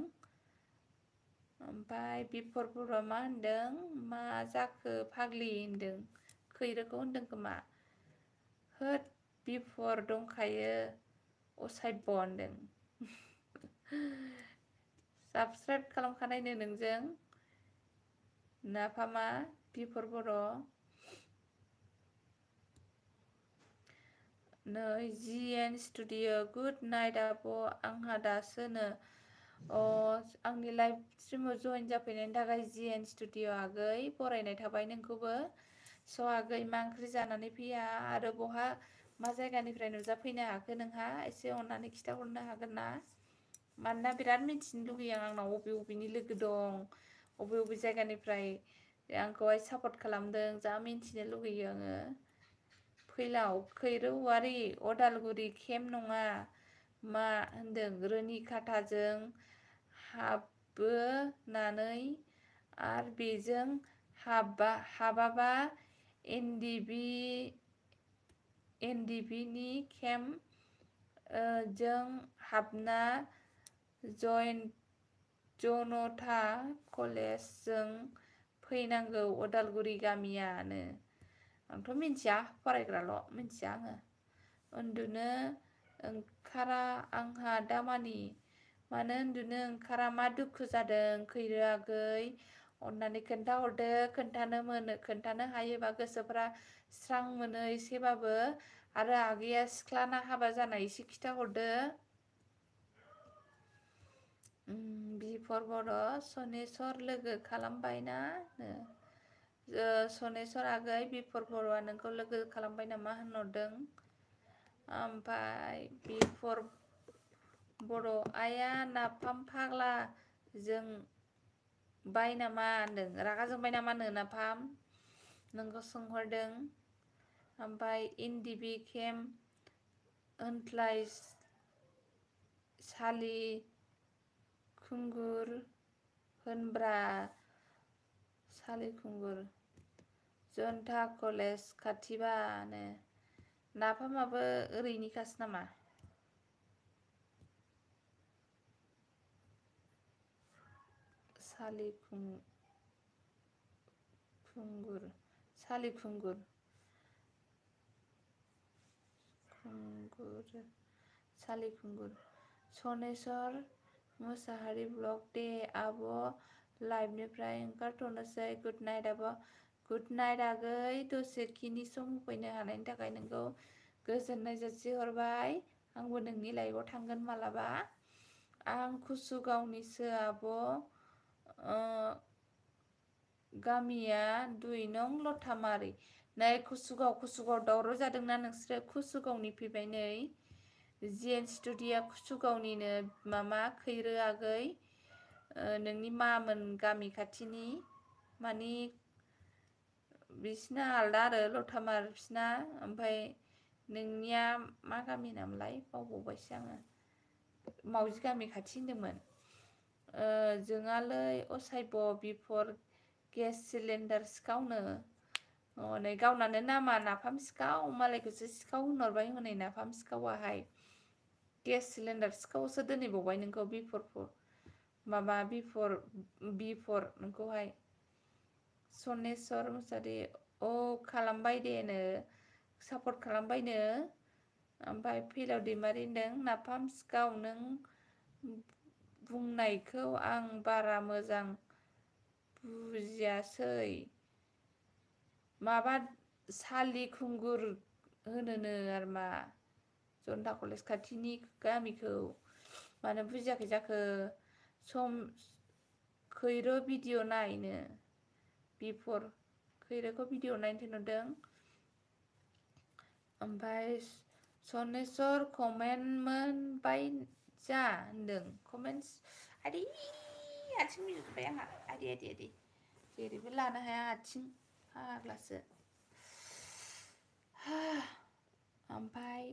ओमफ्राय बिफर बर'आ मा होनदों मा जाखो फाग्लि होनदों खैरोखौ होनदों खोमा होद बिफर दंखायो असभ्य होनदों साबसक्राइब खालामखानायनो नोंजों नाफामा बिफर बर' नै GN स्टुडिअ गुड नाइट आब' आंहा दासोनो आंनि लाइभ स्ट्रिमाव जइन जाफैनायनि थाखाय GN स्टुडिअ आगै बरायनाय थाबाय नोंखौबो स' आगै मा ओंख्रि जानानै फैया आरो बहा मा जायगानिफ्राय नुजाफैनो हाखो नोंहा एसे अननानै खिथाहरनो हागोन ना? मानोना बिराद मिथिनो लुगैयो आंनाव अबे अबेनि लोगो दं अबे अबे जायगानिफ्राय आंखौहाय सापर्ट खालामदों जा मिन्थिनो लुगैयो आङो। फैलाव खैरौवारि अदालगुरि केम्प नङा मा होनदों रोनिखाथाजों हाबबोनानै आर बेजों हाबाबा एनडिबि नि केम्प जों हाबना जनता कलेजजों फैनांगौ अदालगुरि गामियानो। आंथ' मिन्थिया फरायग्राल' मिन्थिया आङो। उन्दुनो ओंखारा आंहा दामानि मानो उन्दुनो ओंखारा मा दुखु जादों खैरो आगै अननानै खोन्थाहरदो खोन्थानो हायोबा गोसोफ्रा स्रां मोनो एसेबाबो आरो आगैया सिख्ला ना हाबा जानाय एसे खिथाहरदो। बिफर बर' सनेस्वर लोगो खालामबायना सनेस्वर आगै बिफर बर'आ नोंखौ लोगो खालामबाय नामा होनहरदों। ओमफ्राय बिफर बर' आइया नाफाम फाग्ला जों बाय नामा होनदों रागा जोंबाय नामा नो नाफाम नोंखौ सोंहरदों। ओमफ्राय एनडिबि केम्प होनफ्लाय सालि खुंगुर होनब्रा सालिखुंगुर जनता कलेज खाथिबानो नाफामाबो ओरैनिखासो नामा? सालिखुंगुर सनेस्वर मोसाहारि ब्लग दे आब' लाइभनिफ्राय ओंखारथ'नोसै गुड नाइट आब'। गुड नाइट आगै दसेखिनि सम होफैनो हानायनि थाखाय नोंखौ गोजोननाय जासिहरबाय। आंबो नोंनि लाइभआव थांगोन मालाबा। आं कुसुगावनिसो आब' गामिया 2 नं लथामारि। नै कुसुगाव दावराव जादोंना नोंसोरो कुसुगावनि फैबाय नै जिएन स्टुडिय'आ कुसुगावनिनो मामा खैरो आगै नोंनि मामोन गामि खाथिनि मानि बिसिना आलदा आरो लथामार बिसिना ओमफ्राय नोंनिया मा गामि नामलाय बावबावबायसो आङो मावजि गामि खाथि होनदोंमोन। जोङालै असायब बिफर गेस सिलिन्डार सिखावनो नै गावनानो नामा नाफाम सिखाव मालायखौसो सिखाव होनहरबाय हनै नाफाम सिखावाहाय गेस सिलिन्डार सिखावसो दोनहैबावबाय नोंखौ बिफर नोंखौहाय सनेस्वर मुसारि खालामबाय देनो सापर्ट खालामबायनो। ओमफ्राय फैलाव दैमारि होनदों नाफाम सिखाव नों बुंनायखौ आं बारा मोजां बुजियासै माबा सालिखुंगुर होनोनो आरो मा जनता कलेज खाथिनि गामिखौ मानो बुजियाखै जाखो सम खैरो भिडिअ नायनो बिफर खैरोखौ भिडिअ नायनो थिनहरदों। ओमफ्राय सनेस्वर कमेन्ट मोनबाय जा होनदों कमेन्टस आदि आथिं मिजोब्बाय आंहा आदि जेरैबो लानो हाया आथिं फाग्लासो। ओमफ्राय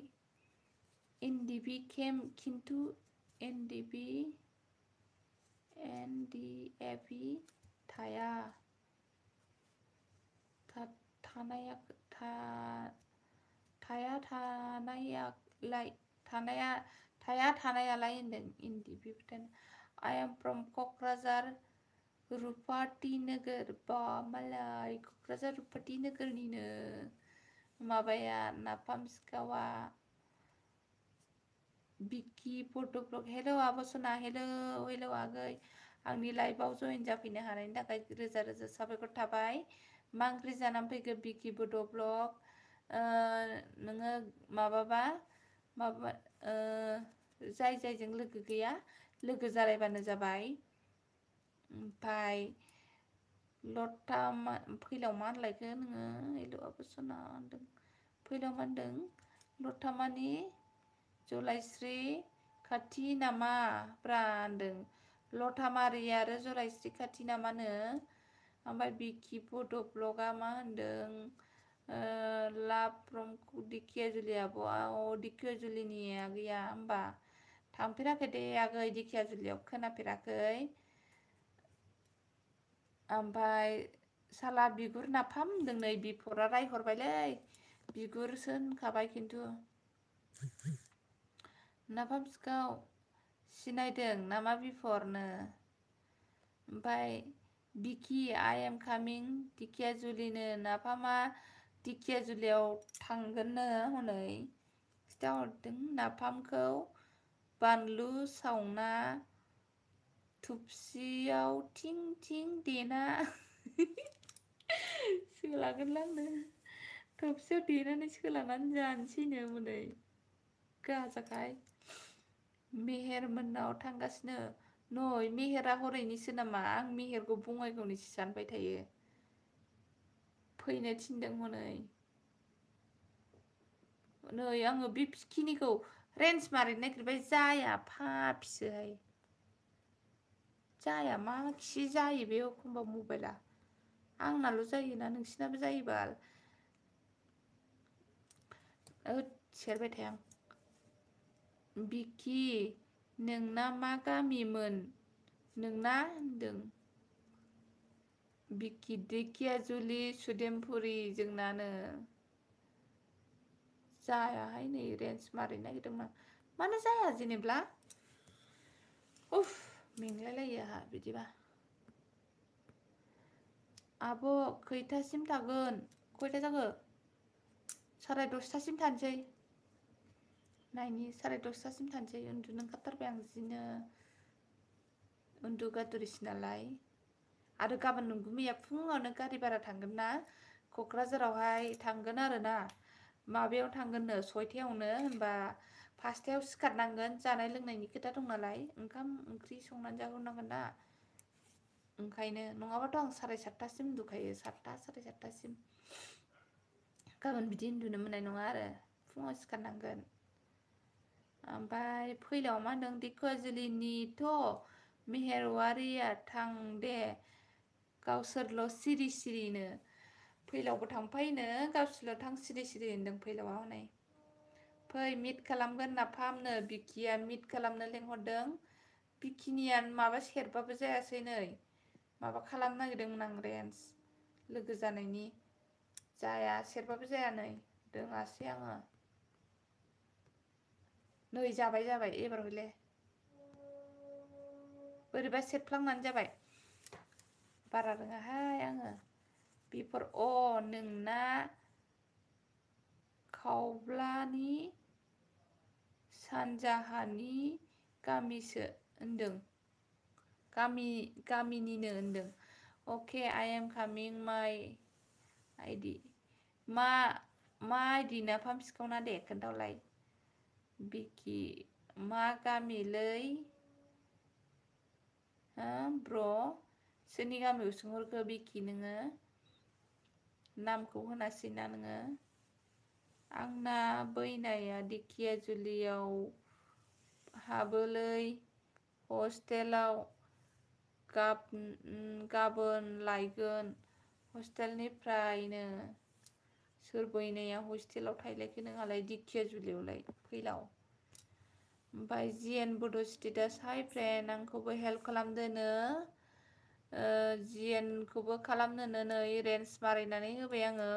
एनडिबि केम्प खिन्थु एनडिएबि थाया थानायालाय होनदों एनडिएबि आइ एम फ्रम क'क्राझार रुपाथि नोगोर बा मालाय क'क्राझार रुपाथि नोगोरनिनो माबाया नाफाम सिखावा बिकि फट'ब्लग हेल' आब' सना हेल' आगै आंनि लाइभआव जइन जाफैनो हानायनि थाखाय रोजा रोजा साबायखर थाबाय। मा ओंख्रि जानानै फैखो बिकि फट'ब्लग नोङो माबा जायजों लोगो गैया लोगो जालायबानो जाबाय। ओमफ्राय लटा फैलाव मा होनलायखो नोङो एलुआबो सना होनदों फैलाव मा होनदों लटामानि जलाइस्रि खाथि नामा ब्रा होनदों लटामारि आरो जलाइस्रि खाथि नामानो ओमफ्राय बिकि फट' ब्लगा मा होनदों लाभ फ्रम दिखियाजुलि आब' दिखियाजुलिनि गैया होमबा थांफेराखै दे आगै दिखियाजुलियाव खोनाफेराखै ओमफ्राय साला बिगुर नाफाम होनदों नै बिफरा रायहरबायलै बिगुरसो होनखाबाय खिन्थु नाफाम सिखाव सिनायदों नामा बिफरनो ओमफ्राय बिकि आइ एम कामिं दिखियाजुलिनो नाफामा दिखियाजुलियाव थांगोननो हनै खिथाहरदों नाफामखौ बानलु सावना थुबसियाव थिं थिं देना सोलागोनलांनो थुबसियाव देनानै सोलानानै जानोसैनो हनै गाजाखाय मेहेर मोननाव थांगासिनो नै मेहेरा हरैनिसो नामा आं मेहेरखौ बङाइगावनिसो सानबाय थायो फैनो थिनदों हनै नै आङो बे खिनिखौ रेन्ज मारिनो नागिरबाय जाया फाफिसोहाय जाया मा खि जायो बे एखमबा मबाइला आंनाल' जायोना नोंसिनाबो जायोबाल सेरबाय थाया आं बिकि नोंना मा गामिमोन नोंना होनदों बिकि दिखियाजुलि सुदेमपुरि जोंनानो जायाहाय नै रेन्ज मारिनो नागिरदोंमोन मानो जाया जेनेब्ला उफ मेंलायलायो आहा बिदिबा आब' खैथासिम थागोन खयथा जाखो 10:30सिम थानोसै नायनि 10:30सिम थानोसै उन्दुनो ओंखारथारबाय आं जिनो उन्दुगादुरिसो नालाय आरो गाबोन नोंगुमैया फुङावनो गारि भारा थांगोन ना क'क्राझारावहाय थांगोन आरोना माबायाव थांगोननो 6थायावनो होनबा 5थायाव सिखारनांगोन जानाय लोंनायनि खोथा दं नालाय ओंखाम ओंख्रि संनानै जाहोनांगोन ना ओंखायनो नङाबाथ' आं 7:30सिम उन्दुखायो 7था 7:30सिम गाबोन बिदि उन्दुनो मोननाय नङा आरो फुङाव सिखारनांगोन ओमफ्राय फैलाव मा होनदों दिखियाजुलिनिथ' मेहेरवारिया थां दे गावसोरल' सिरि सिरिनो फैलावबो थांफायोनो गावसोरल' थां सिरि सिरि होनदों फैलावा हनै फै मिट खालामगोन नाफामनो बिकिया मिट खालामनो लेंहरदों बिकिनिया माबा सेरबाबो जायासै नै माबा खालामनो नागिरदोंमोन आं रेन्ज लोगो जानायनि जाया सेरबाबो जाया नै रोङासै आङो नै जाबाय जाबाय एबार हयले बोरैबा सेरफ्लांनानै जाबाय बारा रोङाहाय आङो बिफोर नोंना खावब्लानि सानजाहानि गामिसो होनदों गामिनिनो होनदों अके आइ एम कामिं माइ आइडि मा आइडि नाफाम सिखावना दे खोन्थावलाय बिकि मा गामिलै ब्र सोरनि गामियाव सोंहरखो बिकि नोङो नामखौ होनासैना नोङो आंना बैनाया दिखियाजुलियाव हाबोलै हस्टेलाव गाबोन लायगोन हस्टेलनिफ्रायनो सोर बैनाया हस्टेलाव थायलायखो नोंहालाय दिखियाजुलियावलाय फैलाव ओमफ्राय जिएन बड' स्टेटास हाय फ्रेन्ड आंखौबो हेल्प खालामदोनो जिएनखौबो खालामनोनो नै रेन्ज मारिनानै होबाय आङो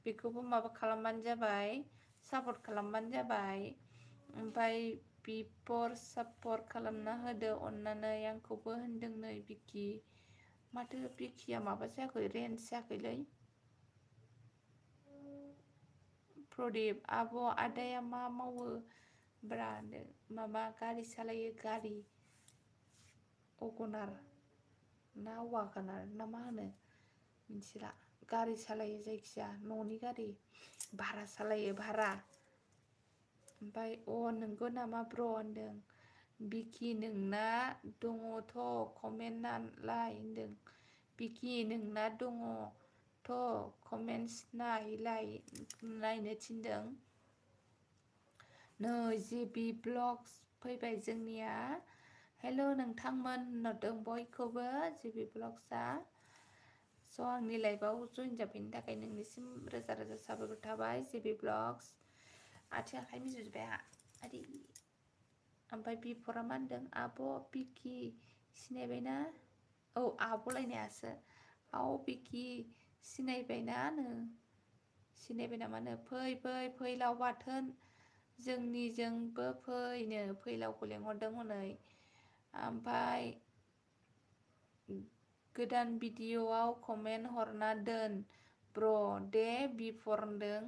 बेखौबो माबा खालामबानो जाबाय सापर्ट खालामबानो जाबाय ओमफ्राय बिफोर सापर्ट खालामना होदो अननानै आंखौबो होनदों नै बिकि माथो बिकिया माबा जायाखै रेन्ज जायाखैलै प्रदीप आब' आदाया मा मावो ब्रा माबा गारि सालायो गारि अगनार ना वागनार ना मा होनो मिथिला गारि सालायो जायखिया न'नि गारि भारा सालायो भारा ओमफ्राय नोंगौ नामा ब्र होनदों बिकि नोंना दङथ' कमेन्ट नालाय होनदों बिकि नोंना दङ थ' कमेन्ट्स नायनो थिनदों। नै जेबि ब्लग्स फैबाय जोंनिया। हेल' नोंथांमोन होनहरदों बयखौबो जेबि ब्लग्सआ। स' आंनि लाइभआव जइन जाफैनो थाखाय नोंनिसिम रोजा रोजा साबायखर थाबाय जेबि ब्लग्स। आथिं आखाइ मिजौजोब्बाय आंहा आदै। ओमफ्राय बिफरा मा होनदों आब' बिकि सिनायबायना? औ आब'लायनायासो औ बिकि सिनायबायना सिनायबाय नामानो फैलाव बाथोन जोंनिजोंबो फैनो फैलावखौ लेंहरदों हनै। ओमफ्राय गोदान भिडिअ'आव कमेन्ट हरना दोन ब्र' दे बिफर होनदों।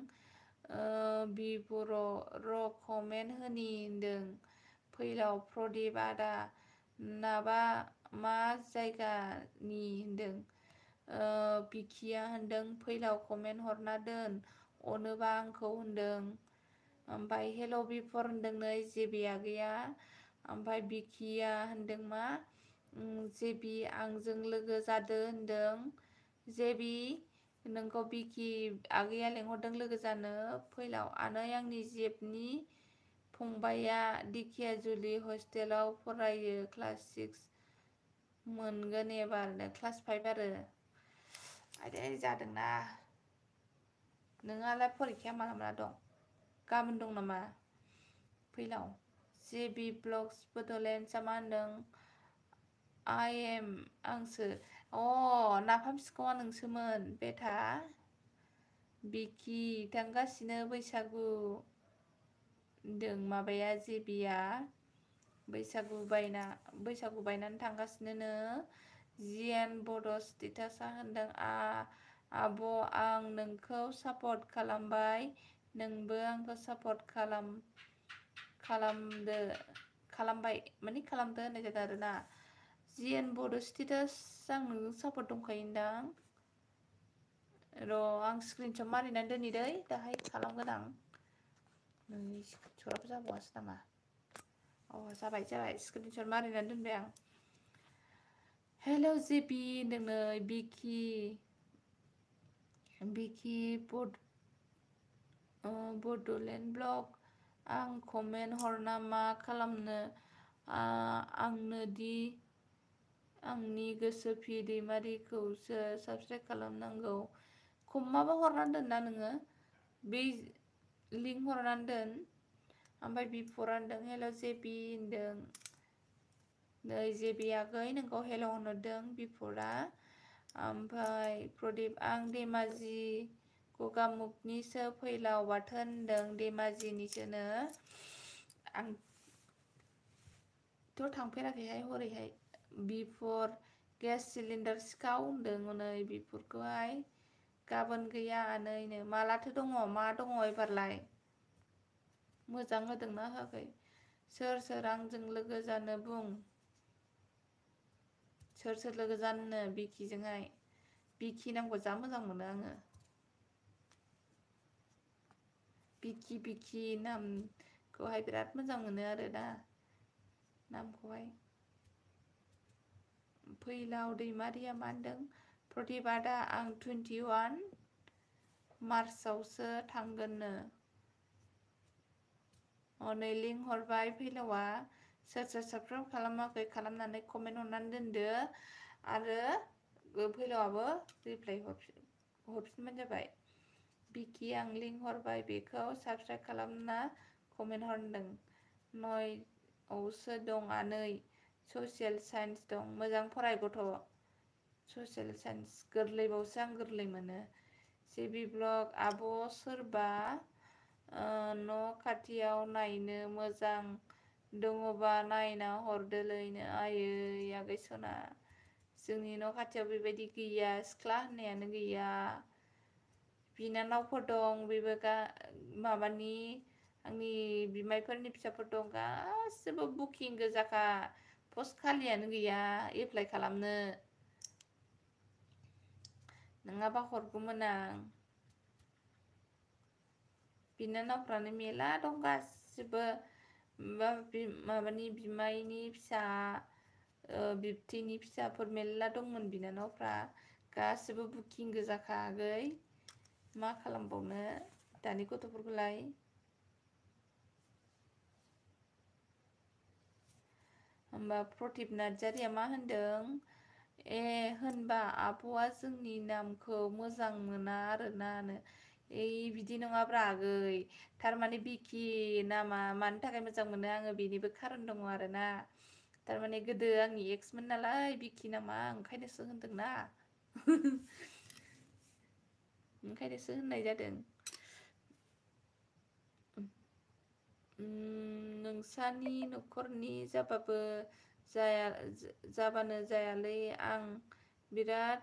बिबर र' कमेन्ट होनि होनदों फैलाव प्रदीप आदा नाबा मा जायगानि होनदों। बिकिया होनदों फैलाव कमेन्ट हरना दोन अनोबा आंखौ होनदों। ओमफ्राय हेल' बिफर होनदों नै जेबि आगैया। ओमफ्राय बिकिया होनदों मा जेबि आंजों लोगो जादो होनदों। जेबि नोंखौ बिकि आगैया लेंहरदों लोगो जानो फैलाव आनै आंनि जेबनि फंबाया दिखियाजुलि हस्टेलाव फरायो क्लास 6 मोनगोन एबारनो क्लास 5 आरो। आइदै जादोंना। नोंहालाय फरिखाया माला दं? गाबोन दं नामा? फैलाव जेबि ब्लग्स बड'लेण्डआ मा होनदों आइ एम आंसो नाफाम सिखावा नोंसोमोन बेथा। बिकि थांगासिनो बैसागु होनदों माबाया जेबिया बैसागु बायनानै थांगासिनो जिएन बड' स्टेटासआ होनदों आब' आं नोंखौ सापर्ट खालामबाय नोंबो आंखौ सापर्ट खालामबाय माने खालामदो होननाय जादों आरोना। जिएन बड' स्टेटास आं नोंजों सापर्ट दंखायोदां। र' आं स्क्रिनशट मारिनानै दोननि दै दाहाय खालामगोन आं। नोंनि स्क्रिनशटआबो जाबावासै नामा? जाबाय स्क्रिनशट मारिनानै दोनबाय आं। हेल' जेबि होनदों नै बिकि बड'लेण्ड ब्लग आं कमेन्ट हरना मा खालामनो आंनो दि आंनि गोसो फि दैमारिखौसो साबसक्राइब खालामनांगौ। माबा हरनानै दोन ना नोङो बे लिंक हरनानै दोन। ओमफ्राय बिफर होनदों हेल' जेबि होनदों नै जेबि आगै नोंखौ हेल' होनहरदों बिफरा। ओमफ्राय प्रदीप आं धेमाजि गगामुगनिसो फैलाव बाथोन होनदों धेमाजिनिसोनो। आंथ' थांफेराखैहाय हरैहाय। बिफर गेस सिलिन्डार सिखाव होनदों हनै बिफरखौहाय। गाबोन गैया आनैनो मालाथो दङ मा दङ एबारलाय मोजां होदोंना होआखै? सोर सोर आंजों लोगो जानो बुं। सोर लोगो जानोनो बिकिजोंहाय? बिकि नामखौ जा मोजां मोनो आङो। बिकि नामखौहाय बिराद मोजां मोनो आरो ना नामखौहाय। फैलाव दैमारिया मा होनदों प्रदीप आदा आं 21 मार्चआवसो थांगोननो। हनै लिंक हरबाय फैलावा। सोर साबसक्राइब खालामाखै खालामनानै कमेन्ट हरनानै दोनदो आरो फैलावाबो रिप्लाय हरफिनबानो जाबाय। बिकि आं लिंक हरबाय बेखौ साबसक्राइब खालामना कमेन्ट हरदों। 9आवसो दं आनै ससियेल साइन्स दं मोजां फराय गथ'। ससियेल साइन्स गोरलैबावसो आं गोरलै मोनो। जेबि ब्लग आब' सोरबा न' खाथियाव नायनो मोजां दङबा नायना हरदोलैनो आयै आगै सना। जोंनि न' खाथियाव बेबायदि गैया सिख्ला होननायानो गैया। बिनानावफोर दं बेबो माबानि आंनि बिमायफोरनि फिसाफोर दं गासिबो बुकिं गोजाखा पस्ट खालियानो गैया एप्लाइ खालामनो। नङाबा हरगौमोन आं। बिनानावफ्रानो मेला दं गासिबो माबानि बिमायनि फिसा बिबथैनि फिसाफोर मेरला दंमोन बिनानावफ्रा गासिबो बुकिं गोजाखागै मा खालामबावनो दानि गथ'फोरखौलाय। होमबा प्रतिभ नार्जारिया मा होनदों होनबा आब'आ जोंनि नामखौ मोजां मोना आरोना बिदि नङाब्रा आगै थारमाने बिकि नामा मानि थाखाय मोजां मोनो आङो बेनिबो खारन दङ आरोना थारमाने गोदो आंनि एक्समोन नालाय बिकि नामा ओंखायनोसो होनदोंना ओंखायनोसो होननाय जादों। नोंसानि न'खरनि जाबानो जायालै आं बिराद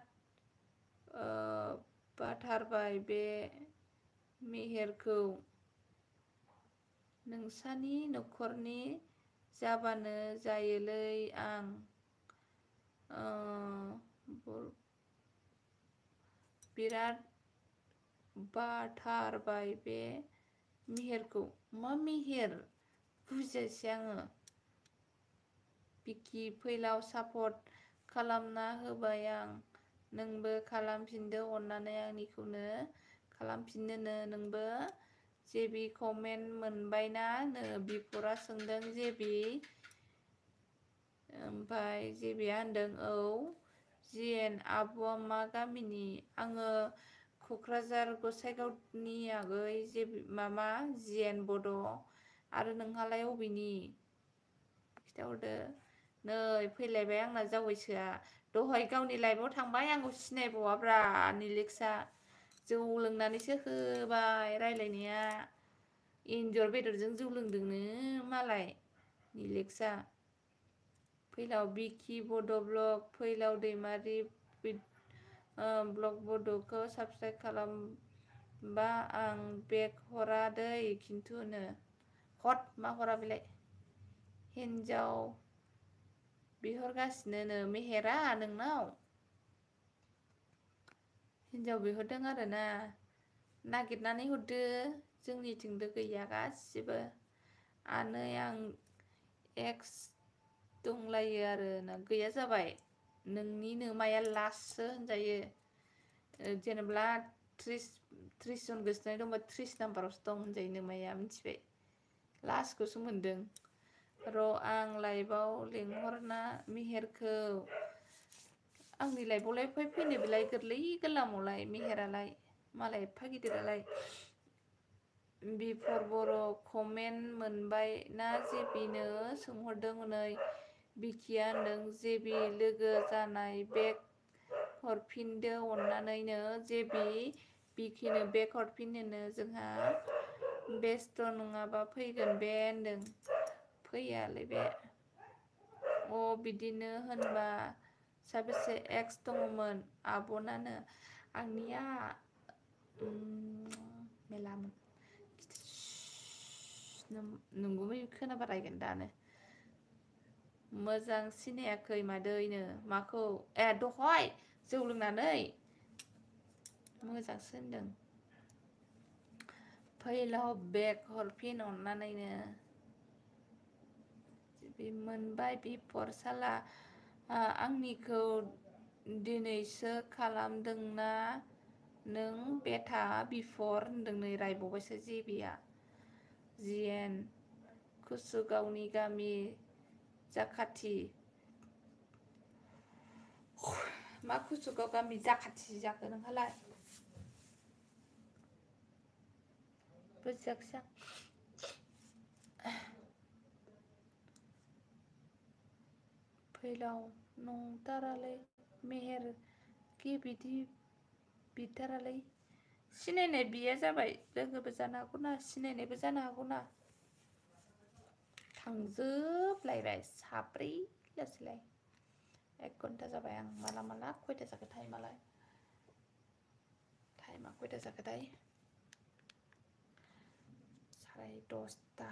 बाथारबाय बे मेहेरखौ। नोंसानि न'खरनि जाबानो जायोलै आं बिराद बाथारबाय बे मेहेरखौ। मा मेहेर बुजियासै आङो। बिकि फैलाव सापर्ट खालामना होबाय आं नोंबो खालामफिनदो अननानै आंनिखौनो खालामफिननो नोंबो जेबि कमेन्ट मोनबायना बिफरा सोंदों जेबि ओमफ्राय जेबिया होनदों औ जिएन आब'आ मा गामिनि आङो क'क्राझार गसाइगावनि आगै जेबि मामा जिएन बड' आरो नोंहालाय अबेनि खिथाहरदो। नै फैलायबाय आंना जावैसोआ दहाय गावनि लाइफआव थांबाय आंखौ सिनायबावाब्रा निलेक्सआ जौ लोंनानैसो होबाय रायलायनाया एन्जर बेदरजों जौ लोंदोंनो मालाय निलेक्सआ। फैलाव बिकि बड' ब्लग फैलाव दैमारि ब्लग बड'खौ साबसक्राइब खालामबा आं बेग हरा दै खिन्थुनो हद मा हरा बेलाय हिन्जाव बिहरगासिनो मेहेरा नोंनाव हिन्जाव बिहरदों आरोना नागिरनानै हरदो जोंनिथिंबो गैया गासिबो आनै आं एक्स दंलायो आरोना गैया जाबाय नोंनि नोमाया लास्टसो होनजायो जेनेबा 30 जन गोसोनाय दंबा 30 नाम्बारावसो दं होनजायो नोमाया मिथिबाय लास्टखौसो मोनदों। र' आं लाइभआव लेंहरना मेहेरखौ आंनि लाइभआवलाय फैनो बेलाय गोरलै गोरलामावलाय मेहेरालाय मालाय एफा गिदिरालाय। बिफर बर' कमेन्ट मोनबाय ना जेबिनो सोंहरदों हनै बिकिया होनदों जेबि लोगो जानाय बेग हरफिनदो अननानैनो जेबि बिकिनो बेग हरफिननो जोंहा बेस्थ' नङाबा फैगोन बे होनदों फैयालै बे बिदिनो होनबा साबेसे एक्स दङमोन आब'नानो आंनिया मेलामोन नोंगौमै खोनाबा रायगोन दानो मोजां सिनायाखै मादैनो माखौ दहाय जौ लोंनानै मोजांसो होनदों फैलाव बेग हरफिन अननानैनो मोनबाय बिफर साला आंनिखौ दिनैसो खालामदोंना नों बेथा बिफर होनदों नै रायबावबायसो जेबिया जिएन कुसुगावनि गामि जाखाथि मा कुसुगाव गामि जाखाथि जाखो नोंहालाय बुजियाखिसै आं फैलाव नंथारालै मेहेर कि बिदि बिथारालै सिनायनाय बिया जाबाय लोगोबो जानो हागौना सिनायनायबो जानो हागौना थांजोबलायबाय साब्रै लासैलाय 1 घन्टा जाबाय आं माला खयथा जाखो टाइमा खयथा जाखोथाय 10:30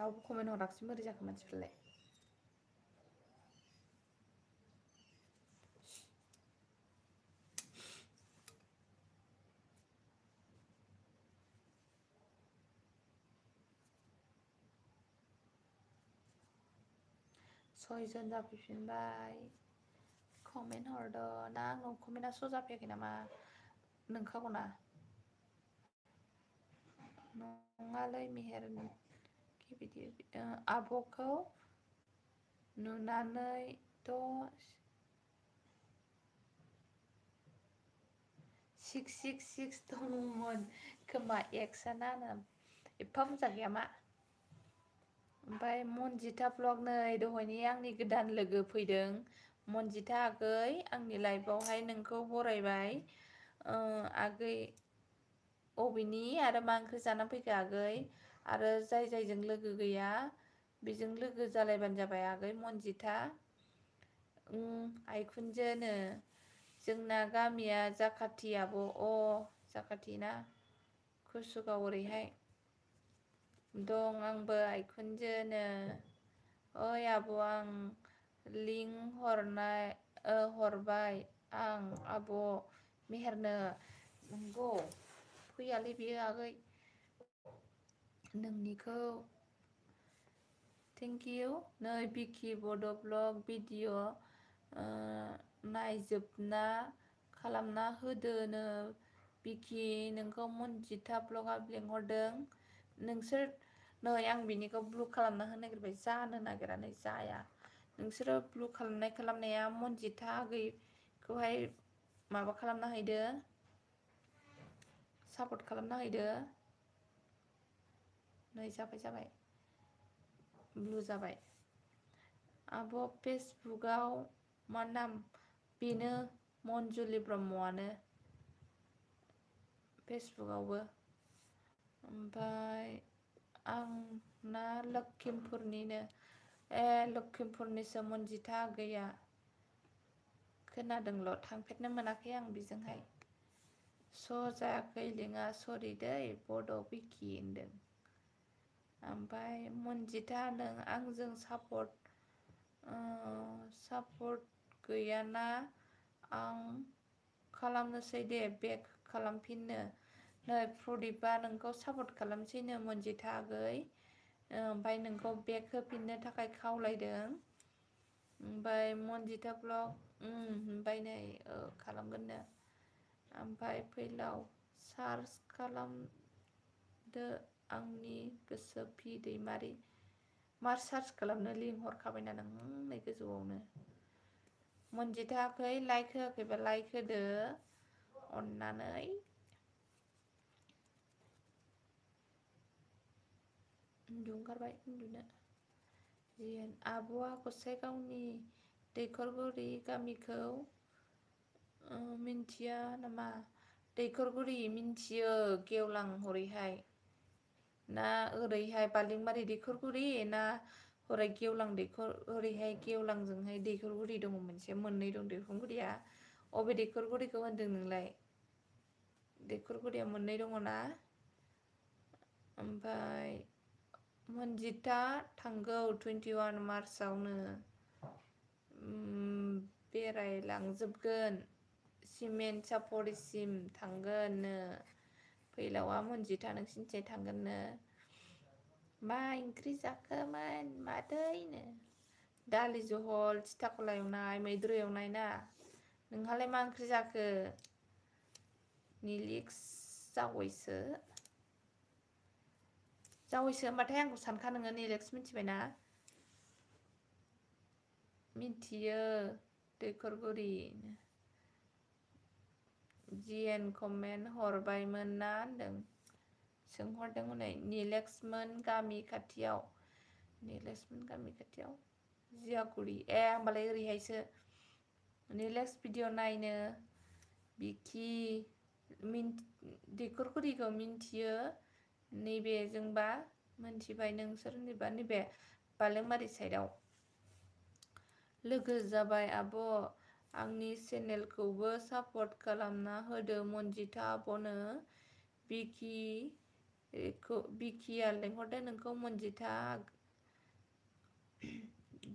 रावबो कमेन्ट हराखिसै बोरै जाखो मानसिफ्रालाय सयजन जाफैफिनबाय कमेन्ट हरदो ना आंनाव कमेन्टआ श' जाफैयाखै नामा नोंखागौना नङालै मेहेरनि बिदि आब'खौ नुनानैथ' 666 दंमोन खोमा एक्सआनो एफा बुरजा गैया मा ओमफ्राय मनजिथा ब्लग नै दहायनि आंनि गोदान लोगो फैदों मनजिथा आगै आंनि लाइफआवहाय नोंखौ बरायबाय आगै अबेनि आरो मा ओंख्रि जाना फैखो आगै आरो जाय जायजों लोगो गैया बेजों लोगो जालायबानो जाबाय आगै मनजिथा आइखुनजोनो जोंना गामिया जाखाथि आब' जाखाथि ना कुसुगाव ओरैहाय दं आंबो आइखुनजोनो ओइ आब' आं लिंक हरबाय आं आब' मेहेरनो नंगौ फैयालै बियो आगै नोंनिखौ थेंक इउ नै बिकि बड' ब्लग भिडिअ नायजोबना खालामना होदोनो बिकि नोंखौ मनजिथा ब्लगआ लेंहरदों नोंसोर नै आं बिनिखौ ब्लक खालामना होनो नागिरबाय जानो नागिरा नै जाया नोंसोरो ब्लक खालामनाया मनजिथा आगैखौहाय माबा खालामना हैदो सापर्ट खालामना हैदो नै जाबाय ब्लु जाबाय आब' फेसबुकआव मा नाम बेनो मनजुलि ब्रह्मआनो फेसबुकआवबो ओमफ्राय आंना लखिमपुरनिनो लखिमपुरनिसो मनजिथा आगैया खोनादोंल' थांफेरनो मोनाखै आं बेजोंहाय स' जायाखै लिंकआ सरि दै बड' बिकि होनदों ओमफ्राय मनजिथा नों आंजों सापर्ट गैयाना आं खालामनोसै दे बेक खालामफिननो नै प्रदिपा नोंखौ सापर्ट खालामसैनो मनजिथा आगै ओमफ्राय नोंखौ बेक होफिननो थाखाय खावलायदों ओमफ्राय मनजिथा ब्लग ओमफ्राय नै खालामगोननो ओमफ्राय फैलाव सार्च खालामदो आंनि गोसो फि दैमारि मार सार्च खालामनो लिंक हरखाबायना नों नै गोजौआवनो मनजिथा आगै लाइक होआखैबा लाइक होदो अननानै उन्दुनो आब'आ गसाइगावनि दैखरगुरि गामिखौ मिन्थिया नामा दैखरगुरि मिन्थियो गेवलां हरैहाय ना ओरैहाय बालिंमारि दैखरगुरि ना हरै गेवलां ओरैहाय गेवलांजोंहाय दैखरगुरि दङ मोनसे मोननै दं दैखरगुरिया अबे दैखरगुरिखौ होनदों नोंलाय दैखरगुरिया मोननै दङ ना ओमफ्राय मनजिथा थांगौ 21 मार्चआवनो बेरायलांजोबगोन सिमेन्ट सापरिसिम थांगोननो फैलावआ मनजिथा नोंसिनिथिं थांगोननो मा ओंख्रि जाखोमोन मादैनो दालि जहल थिथाखला एवनाय मैद्रु एवनाय ना नोंहालाय मा ओंख्रि जाखो निलिक्स जावैसो होनबाथाय आंखौ सानखा नोङो निलेक्स मिथिबायना मिथियो दैखरगुरि जिएन कमेन्ट हरबायमोन ना होनदों सोंहरदों हनै निलेक्समोन गामि खाथियाव जियागुरि होमबालाय ओरैहायसो निलेक्स भिडिअ नायनो बिकि दैखरगुरिखौ मिन्थियो नैबेजोंबा मोनथिबाय नोंसोरनिबा नैबे बालेंमारि साइडआव लोगो जाबाय आब' आंनि चेनेलखौबो सापर्ट खालामना होदो मनजिथा आब'नो बिकिया लेंहरदो नोंखौ मनजिथा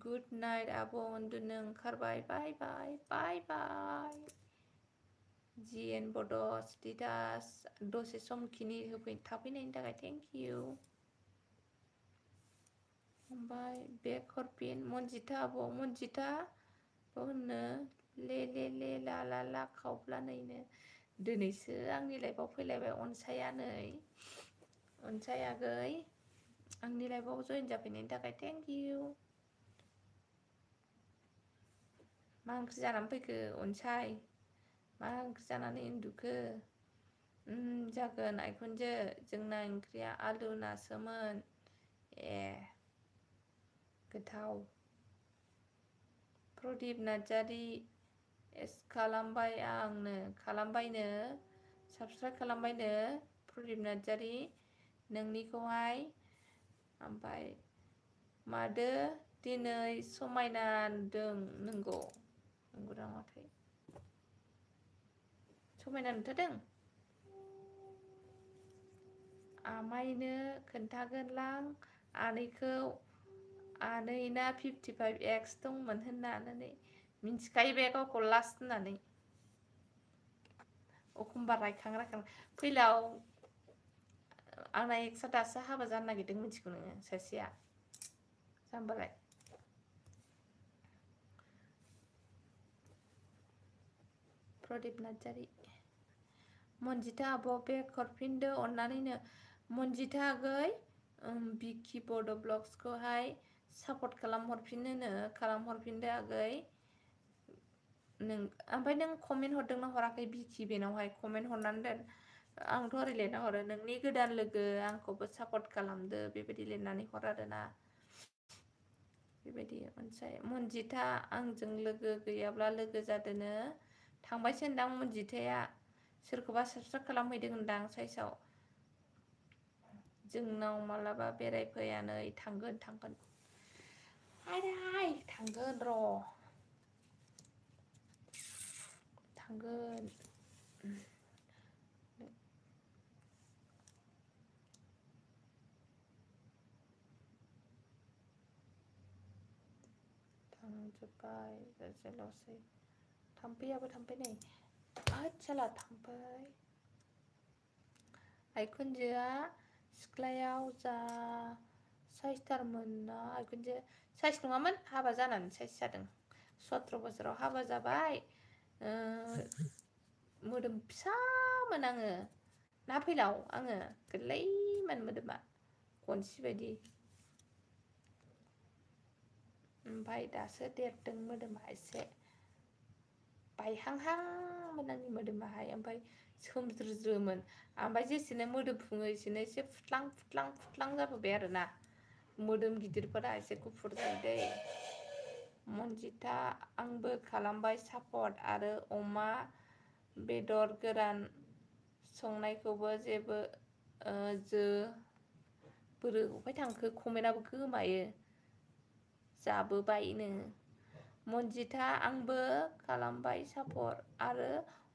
गुड नाइट आब' उन्दुनो ओंखारबाय बाय बाय बाय बाय जिएन बड'स दिदास दसे समखिनि थाफैनायनि थाखाय थेंक इउ ओमफ्राय बेक हरफिन मनजिता आब' मनजिता होननो ले ले ले ला ला ला खावब्लानैनो दिनैसो आंनि लाइफआव फैलायबाय अनसाया नै अनसाय आगै आंनि लाइफआव जइन जाफैनायनि थाखाय थेंक इउ मा ओंख्रि जानानै फैखो अनसाय मा ओंख्रि जानानै उन्दुखो जागोन आइखुनजो जोंना ओंख्रिया आलु नासोमोन ए गोथाव प्रदीप नार्जारि एस खालामबाय आंनो खालामबायनो साबस्क्राइब खालामबायनो प्रदीप नार्जारि नोंनिखौहाय ओमफ्राय मादो दिनै समायना नुदों नंगौ नंगौना माथाय समायना नुथारदों आमाइनो खोन्थागोनलां आनैखौ आनैना 55x दंमोन होननानै मिन्थिखायो बे गावखौ लास्ट होननानै एखमबा रायखां फैलाव आंना एक्सआ दासो हाबा जानो नागिरदों मिथिगौ नोङो सासेया जाम्बालाय प्रदीप नार्जारि मनजिता आब' बेक हरफिनदो अननानैनो मनजिता आगै बिकि बड' ब्लग्सखौहाय सापर्ट खालामहरफिनदो आगै नों ओमफ्राय नों कमेन्ट हरदोंना हराखै बिकि बेनावहाय कमेन्ट हरनानै दोन आंथ' ओरै लिरना हरो नोंनि गोदान लोगो आंखौबो सापर्ट खालामदो बेबायदि लिरनानै हर आरोना बेबायदि अनसाय मनजिता आंजों लोगो गैयाब्ला लोगो जादोनो थांबायसो होनदां मनजिताया सोरखौबा साबस्क्राइब खालामहैदों होनदां साइसआव जोंनाव मालाबा बेरायफैया नै थांगोन थांगोन र' थांगोन थांजोब्बाय जारसिल'सै थाम्फैयाबो थाम्फै नै आदसाला थाम्फै आइखुनजोआ सिख्लायाव जा साइसथारमोन ना आइखुनजो साइस नङामोन हाबा जानानै साइस जादों 17 बोसोराव हाबा जाबाय मोदोम फिसामोन आङो ना फैलाव आङो गोरलैमोन मोदोमा गनसि बायदि ओमफ्राय दासो देरदों मोदोमा एसे बायहांहांमोन आंनि मोदोमाहाय ओमफ्राय सोमज्रोज्रोमोन ओमफ्राय जेसेनो मोदोम फुङो एसेनो एसे फुथ्लां जाबोबाय आरोना मोदोम गिदिरफोरा एसे गुफुर जायो दै मनजिता आंबो खालामबाय सापर्ट आरो अमा बेदर गोरान संनायखौबो जेबो बोरो अफाय थांखो कमेन्टआबो गोमायो जाबोबायनो मनजिता आंबो खालामबाय सापर्ट आरो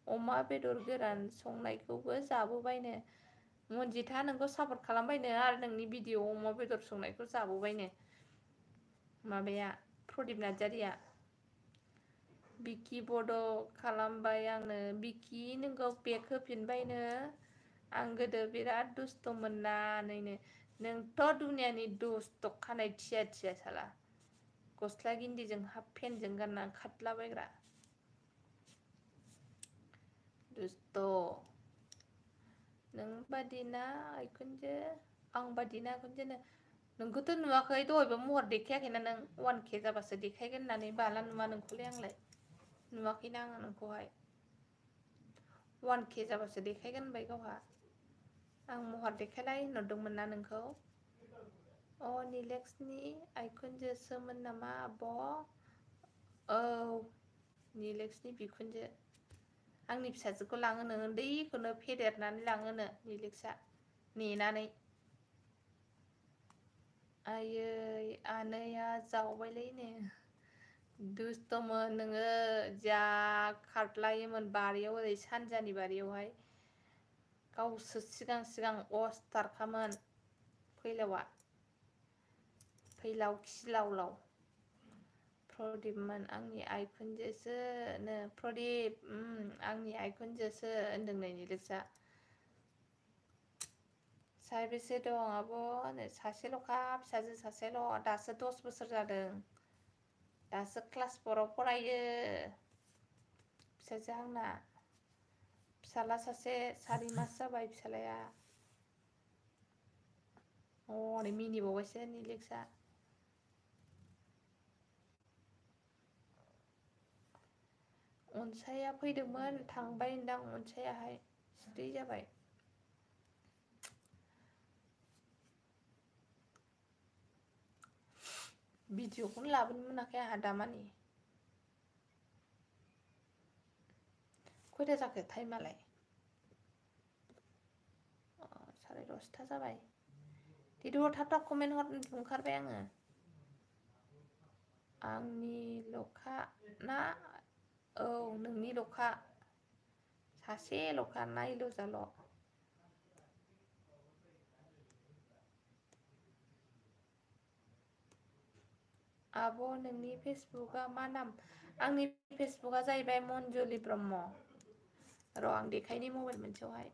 अमा बेदर गोरान संनायखौबो जाबोबायनो मनजिता नोंखौ सापर्ट खालामबायनो आरो नोंनि भिडिअ अमा बेदर संनायखौ जाबोबायनो माबाया प्रदीप नार्जारिया बिकि बड' खालामबाय आंनो बिकि नोंखौ बेक होफिनबायनो आं गोदो बिराद दुस्थ'मोन ना नोंथ' दुनियानि दुस्त' खानाय थिया साला गस्ला गिन्दिजों हाफ पेन्टजों गानना खारलाबायग्रा दुस्त' नों बादिना आइखुनजो आं बादिना आइखुनजोनो नोंखौथ' नुवाखै दहायबो महर देखायाखैना नों 1K जाबासो देखायगोन होननानै बाला नुवा नोंखौलाय आंलाय नुवाखैना आङो नोंखौहाय 1K जाबासो देखायगोन होनबाय गावहा आं महर देखायलाय होनहरदोंमोन ना नोंखौ निलेक्सनि आइखुनजोसोमोन नामा आब' औ निलेक्सनि बिखुनजो आंनि फिसाजोखौ लाङोनो उन्दैखौनो फेदेरनानै लाङोनो निलेक्सआ नेनानै आयै आनैया जावबायलायनो दुस्थ'मोन नोङो जा खारलायोमोन बारियाव ओरै सानजानि बारियावहाय गावसो सिगां अस्टारखामोन फैलाव खिलाव प्रदीपमोन आंनि आइखुनजोसो नो प्रदीप आंनि आइखुनजोसो होनदों नै निलिक्सा साबेसे दं आब' सासेल'खा फिसाजो सासेल' दासो 10 बोसोर जादों दासो क्लास 4आव फरायो फिसाजो आंना फिसाला सासे 4 मास जाबाय फिसालाया हनै मिनिबावबायसो निलिक्सा अनसाया फैदोंमोन थांबाय होनदां अनसायाहाय सिदै जाबाय भिडिअखौनो लाबोनो मोनाखै आंहा दामानि खयथा जाखो टाइमालाय 10:30 जाबाय दिदु थाब थाब कमेन्ट हर ओंखारबाय आङो आंनिल'खा ना औ नोंनिल'खा सासेल'खा नायल' जाल' आब' नोंनि फेसबुकआ मा नाम आंनि फेसबुकआ जाहैबाय मनजुलि ब्रह्म र' आं देखायनि मबाइल मोनसेयावहाय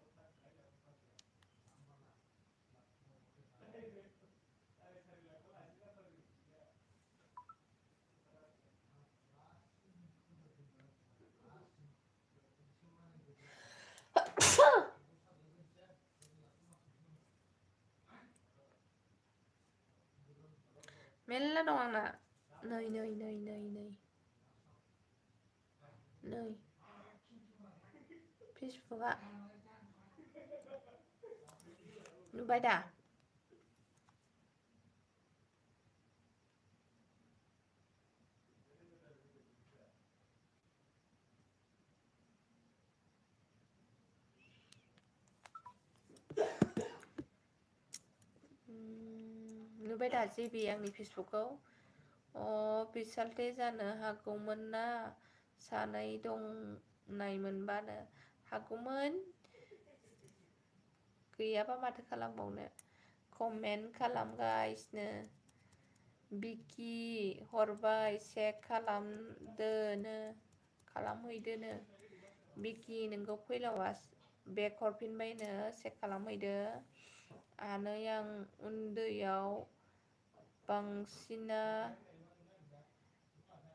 मेल्ला दं आंना नै फेसबुकआ नुबाय दा नुबाय दा जेबि आंनि फेसबुकखौ बिसालथे जानो हागौमोन ना सानै दंनायमोनबानो हागौमोन गैयाबा माथो खालामबावनो कमेन्ट खालामगासिनो बिकि हरबाय चेक खालामदोनो खालामहैदोनो बिकि नोंखौ फैलावा बेक हरफिनबायनो चेक खालामहैदो आनै आं उन्दैयाव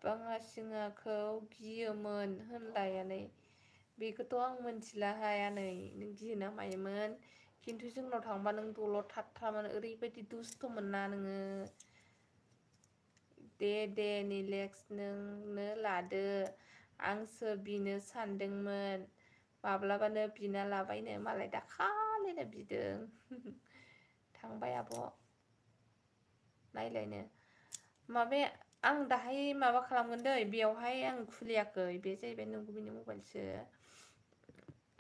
बाङासिङाखौ गियोमोन होनलाय आनै बेखौथ' आं मोनथिलाहाय आनै नों गियोना मायोमोन खिन्थु जोंनाव थांबा नों दलद थाथारामोन ओरैबायदि दुस्थ'मोन ना नोङो दे निलेक्स नोंनो लादो आंसो बिनो सानदोंमोन माब्लाबानो बिना लाबायनो मालाय दाखालिनो बिदों थांबाय आब' नायलायनो माबे आं दाहाय माबा खालामगोन दै बेयावहाय आं खुलियाखै बे जाहैबाय नोंगुमैनि मबाइलसो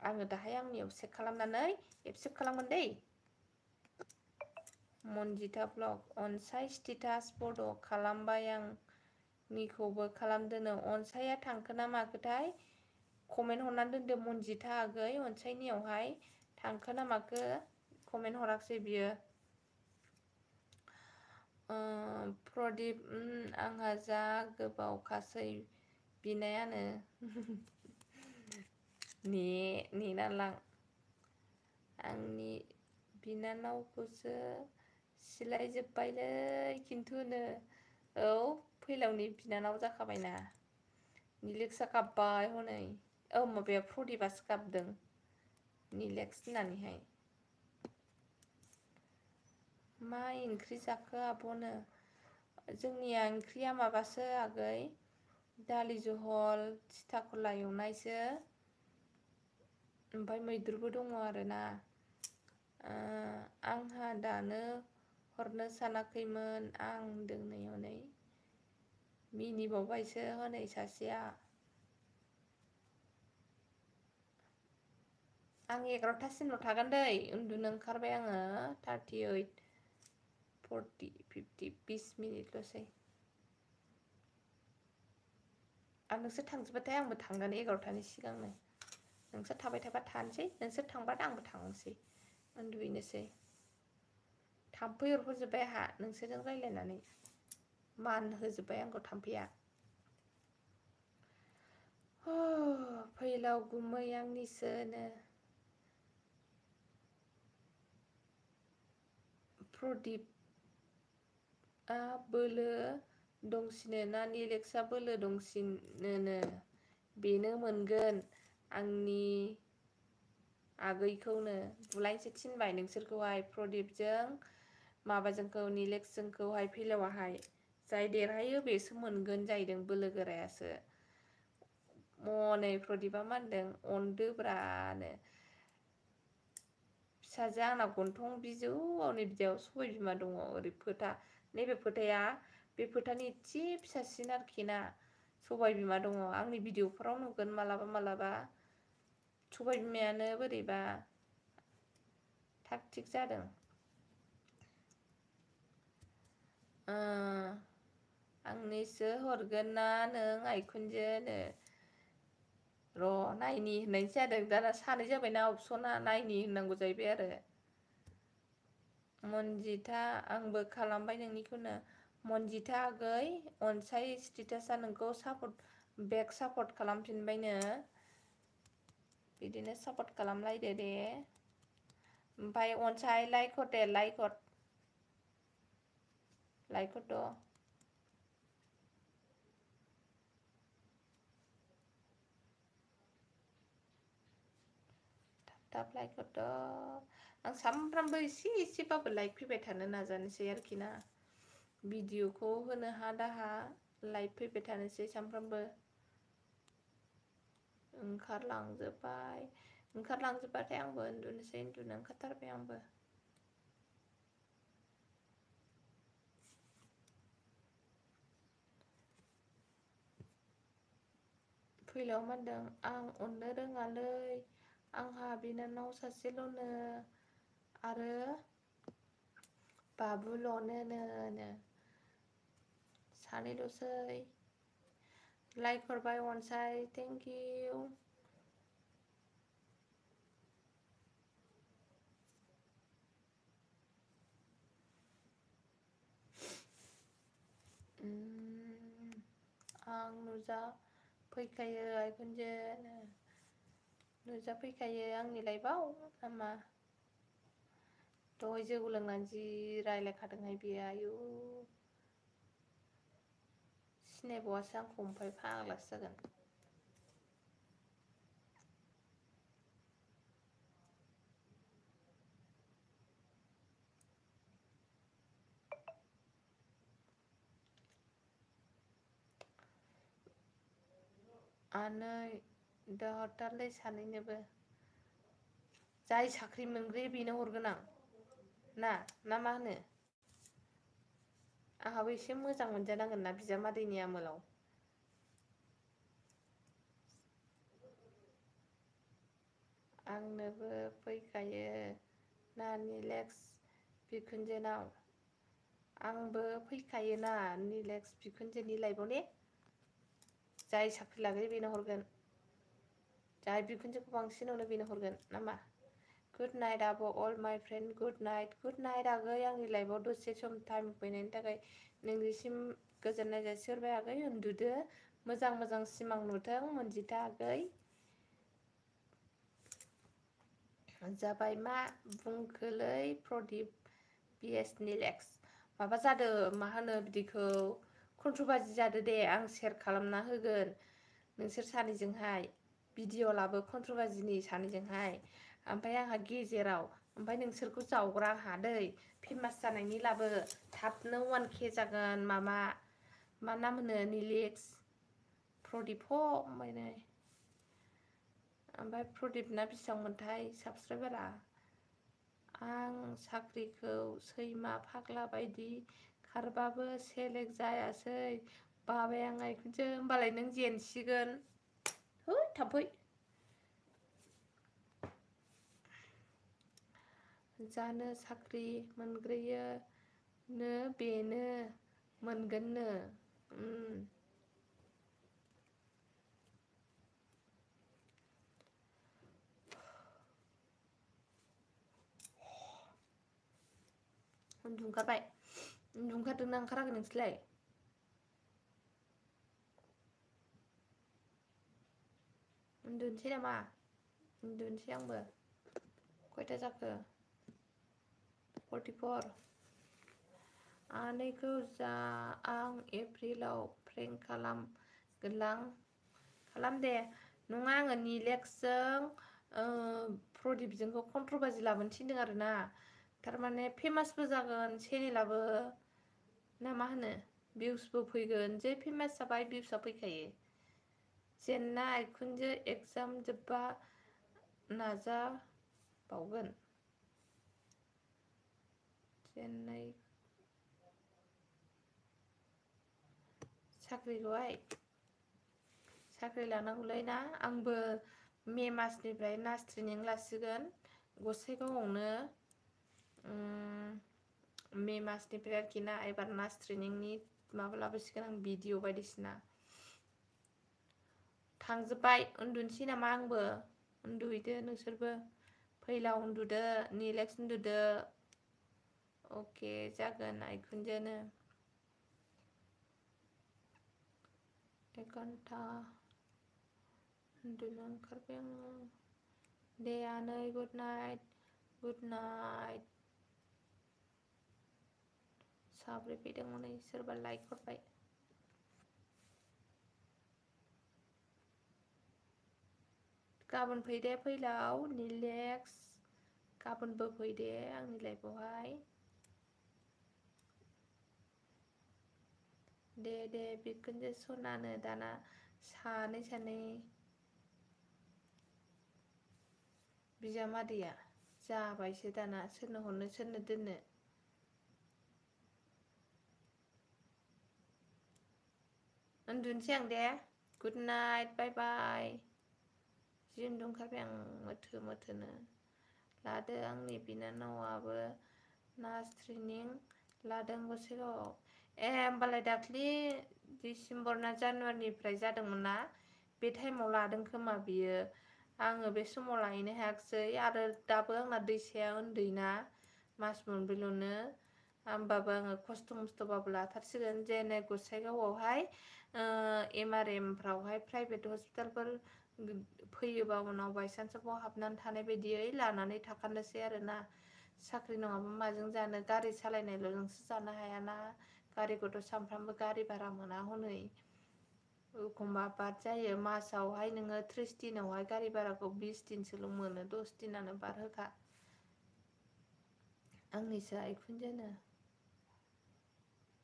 आङो दाहाय आंनियाव चेक खालामनानै एक्सेप्ट खालामगोन दै मनजिथा ब्लग अनसाय स्टेटास बड' खालामबाय आं निखौबो खालामदोनो अनसाया थांखो ना माखोथाय कमेन्ट हरनानै दोनदो मनजिथा आगै अनसायनियावहाय थांखो ना माखो कमेन्ट हराखिसै बियो प्रदीप आंहा जा गोबावखासै बिनायानो नेना लां आंनि बिनानावखौसो सिलायजोब्बायलै खिन्थुनो औ फैलावनि बिनानाव जाखाबायना निलेक्सा गाबबाय हनै माबाया प्रदीपासो गाबदों निलेक्स होननानैहाय मा ओंख्रि जाखो आब'नो जोंनिया ओंख्रिया माबासो आगै दालि जहल थिथा खरला एवनायसो ओमफ्राय मैद्रुबो दङ आरोना आंहा दानो हरनो सानाखैमोन आं होनदों नै हनै मिनिबावबायसो हनै सासेया आं 11थासिमल' थागोन दै उन्दुनो ओंखारबाय आङो 38 40 50 20 मिनिटल'सै आं नोंसोर थांजोबबाथाय आंबो थांगोन 11थानि सिगांनो नोंसोर थाबाय थाबा थानोसै नोंसोर थांबाथाय आंबो थांनोसै उन्दुहैनोसै थाम्फै अरहोजोब्बाय आंहा नोंसोरजों रायज्लायनानै मान होजोब्बाय आंखौ थाम्फैया फैलाव गुमै आंनिसोनो प्रदीपआ बोलो दंसिनो ना निलेक्सआ बोलो दंसिनोनो बेनो मोनगोन आंनि आगैखौनो बुलायनोसो थिनबाय नोंसोरखौहाय प्रदीपजों माबाजोंखौ निलेक्सजोंखौहाय फैलावाहाय जाय देरहायो बेसो मोनगोन जाहैदों बोलो गोरायासो मनै प्रदीपआ मा होनदों अनदोब्रानो फिसाजो आंना गन्थं बिजौआव नै बिदियाव सबाय बिमा दङ ओरै फोथा नैबे फोथाया बे फोथानि एसे फिसासिन आरोखि ना सबाय बिमा दङ आंनि भिडिअफोराव नुगोन मालाबा मालाबा सबाय बिमायानो बोरैबा थाग थिग जादों आंनिसो हरगोन ना नों आइखुनजोनो र' नायनि होननायसो जादों दाना सानै जाबायना अपसना नायनि होननांगौ जाहैबाय आरो मनजिथा आंबो खालामबाय नोंनिखौनो मनजिथा आगै अनसाय स्टेटासआ नोंखौ बेक सापर्ट खालामफिनबायनो बिदिनो सापर्ट खालामलायदो दे ओमफ्राय अनसाय लाइक हर दे लाइक हरद थाब लाइक हरद आं सामफ्रामबो एसे एसेबाबो लाइक फैबाय थानो नाजानोसै आरोखि ना भिडिअखौ होनो हा दाहा लाइक फैबाय थानोसै सामफ्रामबो ओंखारलांजोबबाथाय आंबो उन्दुनो ओंखारथारबाय आंबो फैलाव मा होनदों आं अननो रोङालै आंहा बिनानाव सासेल'नो आरो बाबुल'नो सानैल'सै लाइक हरबाय अनसाय थेंक इउ आं नुजा फैखायो आइखुनजो नुजा फैखायो आंनि लाइफआव नामा दहाय जौ लोंनानै जि रायलायखादोंहाय बियो आयु सिनायबावासो आंखौ ओमफ्राय फाग्लासो जागोन आनै दाहरथारलै सानैनोबो जाय साख्रि मोनग्रोयो बेनो हरगोन आं ना मा होनो आंहाबो एसे मोजां मोनजानांगोन ना बिजामादैनि आमोलाव आंनोबो फैखायो ना निलेक्स बिखुनजोनाव आंबो फैखायोना निलेक्स बिखुनजोनि लाइफआव ने जाय साख्रि लाग्रोयो बेनो हरगोन जाय बिखुनजोखौ बांसिन अनो बेनो हरगोन नामा गुड नाइट आब' अल माइ फ्रेन्ड गुड नाइट आगै आंनि लाइफआव दसे सम टाइम फैनायनि थाखाय नोंनिसिम गोजोननाय जासिहरबाय आगै उन्दुदो मोजां सिमां नुथों मनजिथा आगै जाबाय मा बुंखोलै प्रदीप बिएस निलेक्स माबा जादो मा होनो बिदिखौ कन्ट्रभार्सि जादो दे आं सेयार खालामना होगोन नोंसोर सानैजोंहाय भिडिअ लाबो कन्ट्रभार्सिनि सानैजोंहाय ओमफ्राय आंहा गेजेराव ओमफ्राय नोंसोरखौ जावग्रा आंहा दै फेमास जानायनि लाबो थाबनो 1K जागोन माबा मा नाम होनो निलेक्स प्रदीप ओमफ्राय प्रदीपना बेसेबांमोनथाय साबसक्राइबारा आं साख्रिखौ सैमा फाग्ला बायदि खारबाबो सेलेक्ट जायासै बाबाय आं आइखुनजो होमबालाय नों जेनसिगोन है थाम्फै जानो साख्रि मोनग्रोयोनो बेनो मोनगोननो उन्दुंखारदोंना ओंखाराखै नोंसोरलाय उन्दुनोसै नामा? उन्दुनोसै आंबो। खयथा जाखो? 44 आनैखौ जा आं एप्रिलाव प्रेंक खालाम दे। नङा आङो निलेक्सजों प्रदीपजोंखौ कन्ट्रबाजि लाबोनो थिनदों आरोना। थारमाने फेमासबो जागोन चेनेलाबो ना मा होनो भिउसबो फैगोन जे फेमास जाबाय भिउसआ फैखायो। जेन्ना आइखुनजो एगजाम जोब्बा नाजाबावगोन। जेन्नाय साख्रि लानांगौलै ना आंबो मे मासनिफ्राय नार्स ट्रेनिं लासिगोन गसाइगावआवनो मे मासनिफ्राय आरोखि ना एबार नार्स ट्रेनिंनि माबा लाबोसिगोन आं भिडिअ बायदिसिना थांजोब्बाय उन्दुनोसै नामा आंबो उन्दुहैदो नोंसोरबो फैलाव उन्दुदो निलेक्स उन्दुदो अके जागोन आइखुनजोनो 1 घन्टा उन्दुनो ओंखारबाय आङो दे आनै गुड नाइट साब्रै फैदों हनै सोरबा लाइक हरबाय गाबोन फैदे फैलाव निलेक्स गाबोनबो फैदे आंनि लाइफआवहाय दे बिखुनजो सनानो दाना सानै बिजामादैया जाबायसो दाना सोरनो हरनो सोरनो दोननो उन्दुनोसै आं दे गुड नाइट बाय बाय जि उन्दुनो ओंखारबाय आं मोथोनो लादो आंनि बिनानावाबो नार्स ट्रेनिं लादों गसाइगावआव होमबालाय दाख्लि डिसेम्बर ना जानुवारिनिफ्राय जादोंमोन ना बे टाइमाव लादों खोमा बियो आङो बे समाव लाहैनो हायाखिसै आरो दाबो आंना दैसाया उन्दैना मास मोनब्रैल'नो होमबाबो आङो खस्थ' मस्थ'बाबो लाथारसिगोन जेने गसाइगावआवहाय MRM फ्रावहाय प्राइभेट हस्पिटालफोर फैयोबा उनाव बायसान्सआव हाबनानै थानाय बायदियै लानानै थाखानोसै आरोना साख्रि नङाबा माजों जानो गारि सालायनायल'जोंसो जानो हायाना गारिखौथ' सानफ्रामबो गारि भारा मोना हनै एखमबा बाद जायो मासावहाय नोङो 30 दिनावहाय गारि भाराखौ 20 दिनसोल' मोनो 10 दिनानो बारहोखा आंनिसो आइखुनजोनो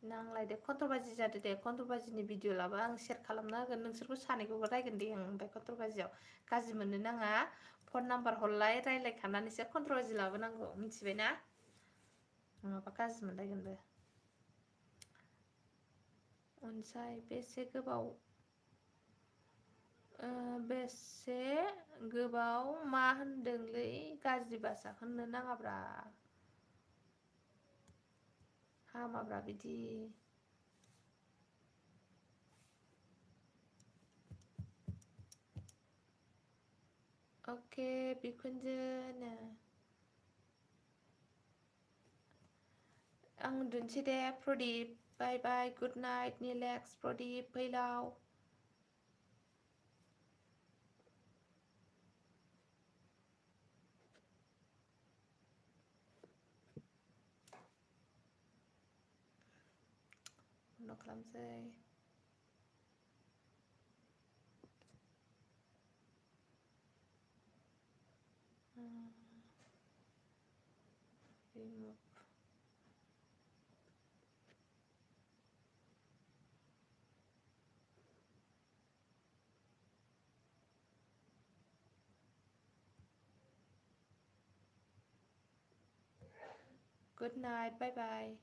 नांलायदो कन्ट्रबाजि जादो दे कन्ट्रबाजिनि भिडिअ लाबा आं शेयार खालामना होगोन नोंसोरखौ सानैखौबो रायगोन दे आं ओमफ्राय कन्ट्रबाजियाव गाज्रि मोननो नाङा फन नाम्बार हरलाय रायलायखानानैसो कन्ट्रबाजि लाबोनांगौ मिथिबायना नङाबा गाज्रि मोनलायगोनबो अनसाय बेसे गोबाव मा होनदोंलै गाज्रि भाषा होननो नाङाब्रा हामाब्रा बिदि अके बिखुनजोनो आं उन्दुनोसै दे प्रदीप बाय बाय गुड नाइट निलेक्स प्रदीप फैलाव बन्द खालामसै रिमुभ गुड नाइट बाय बाय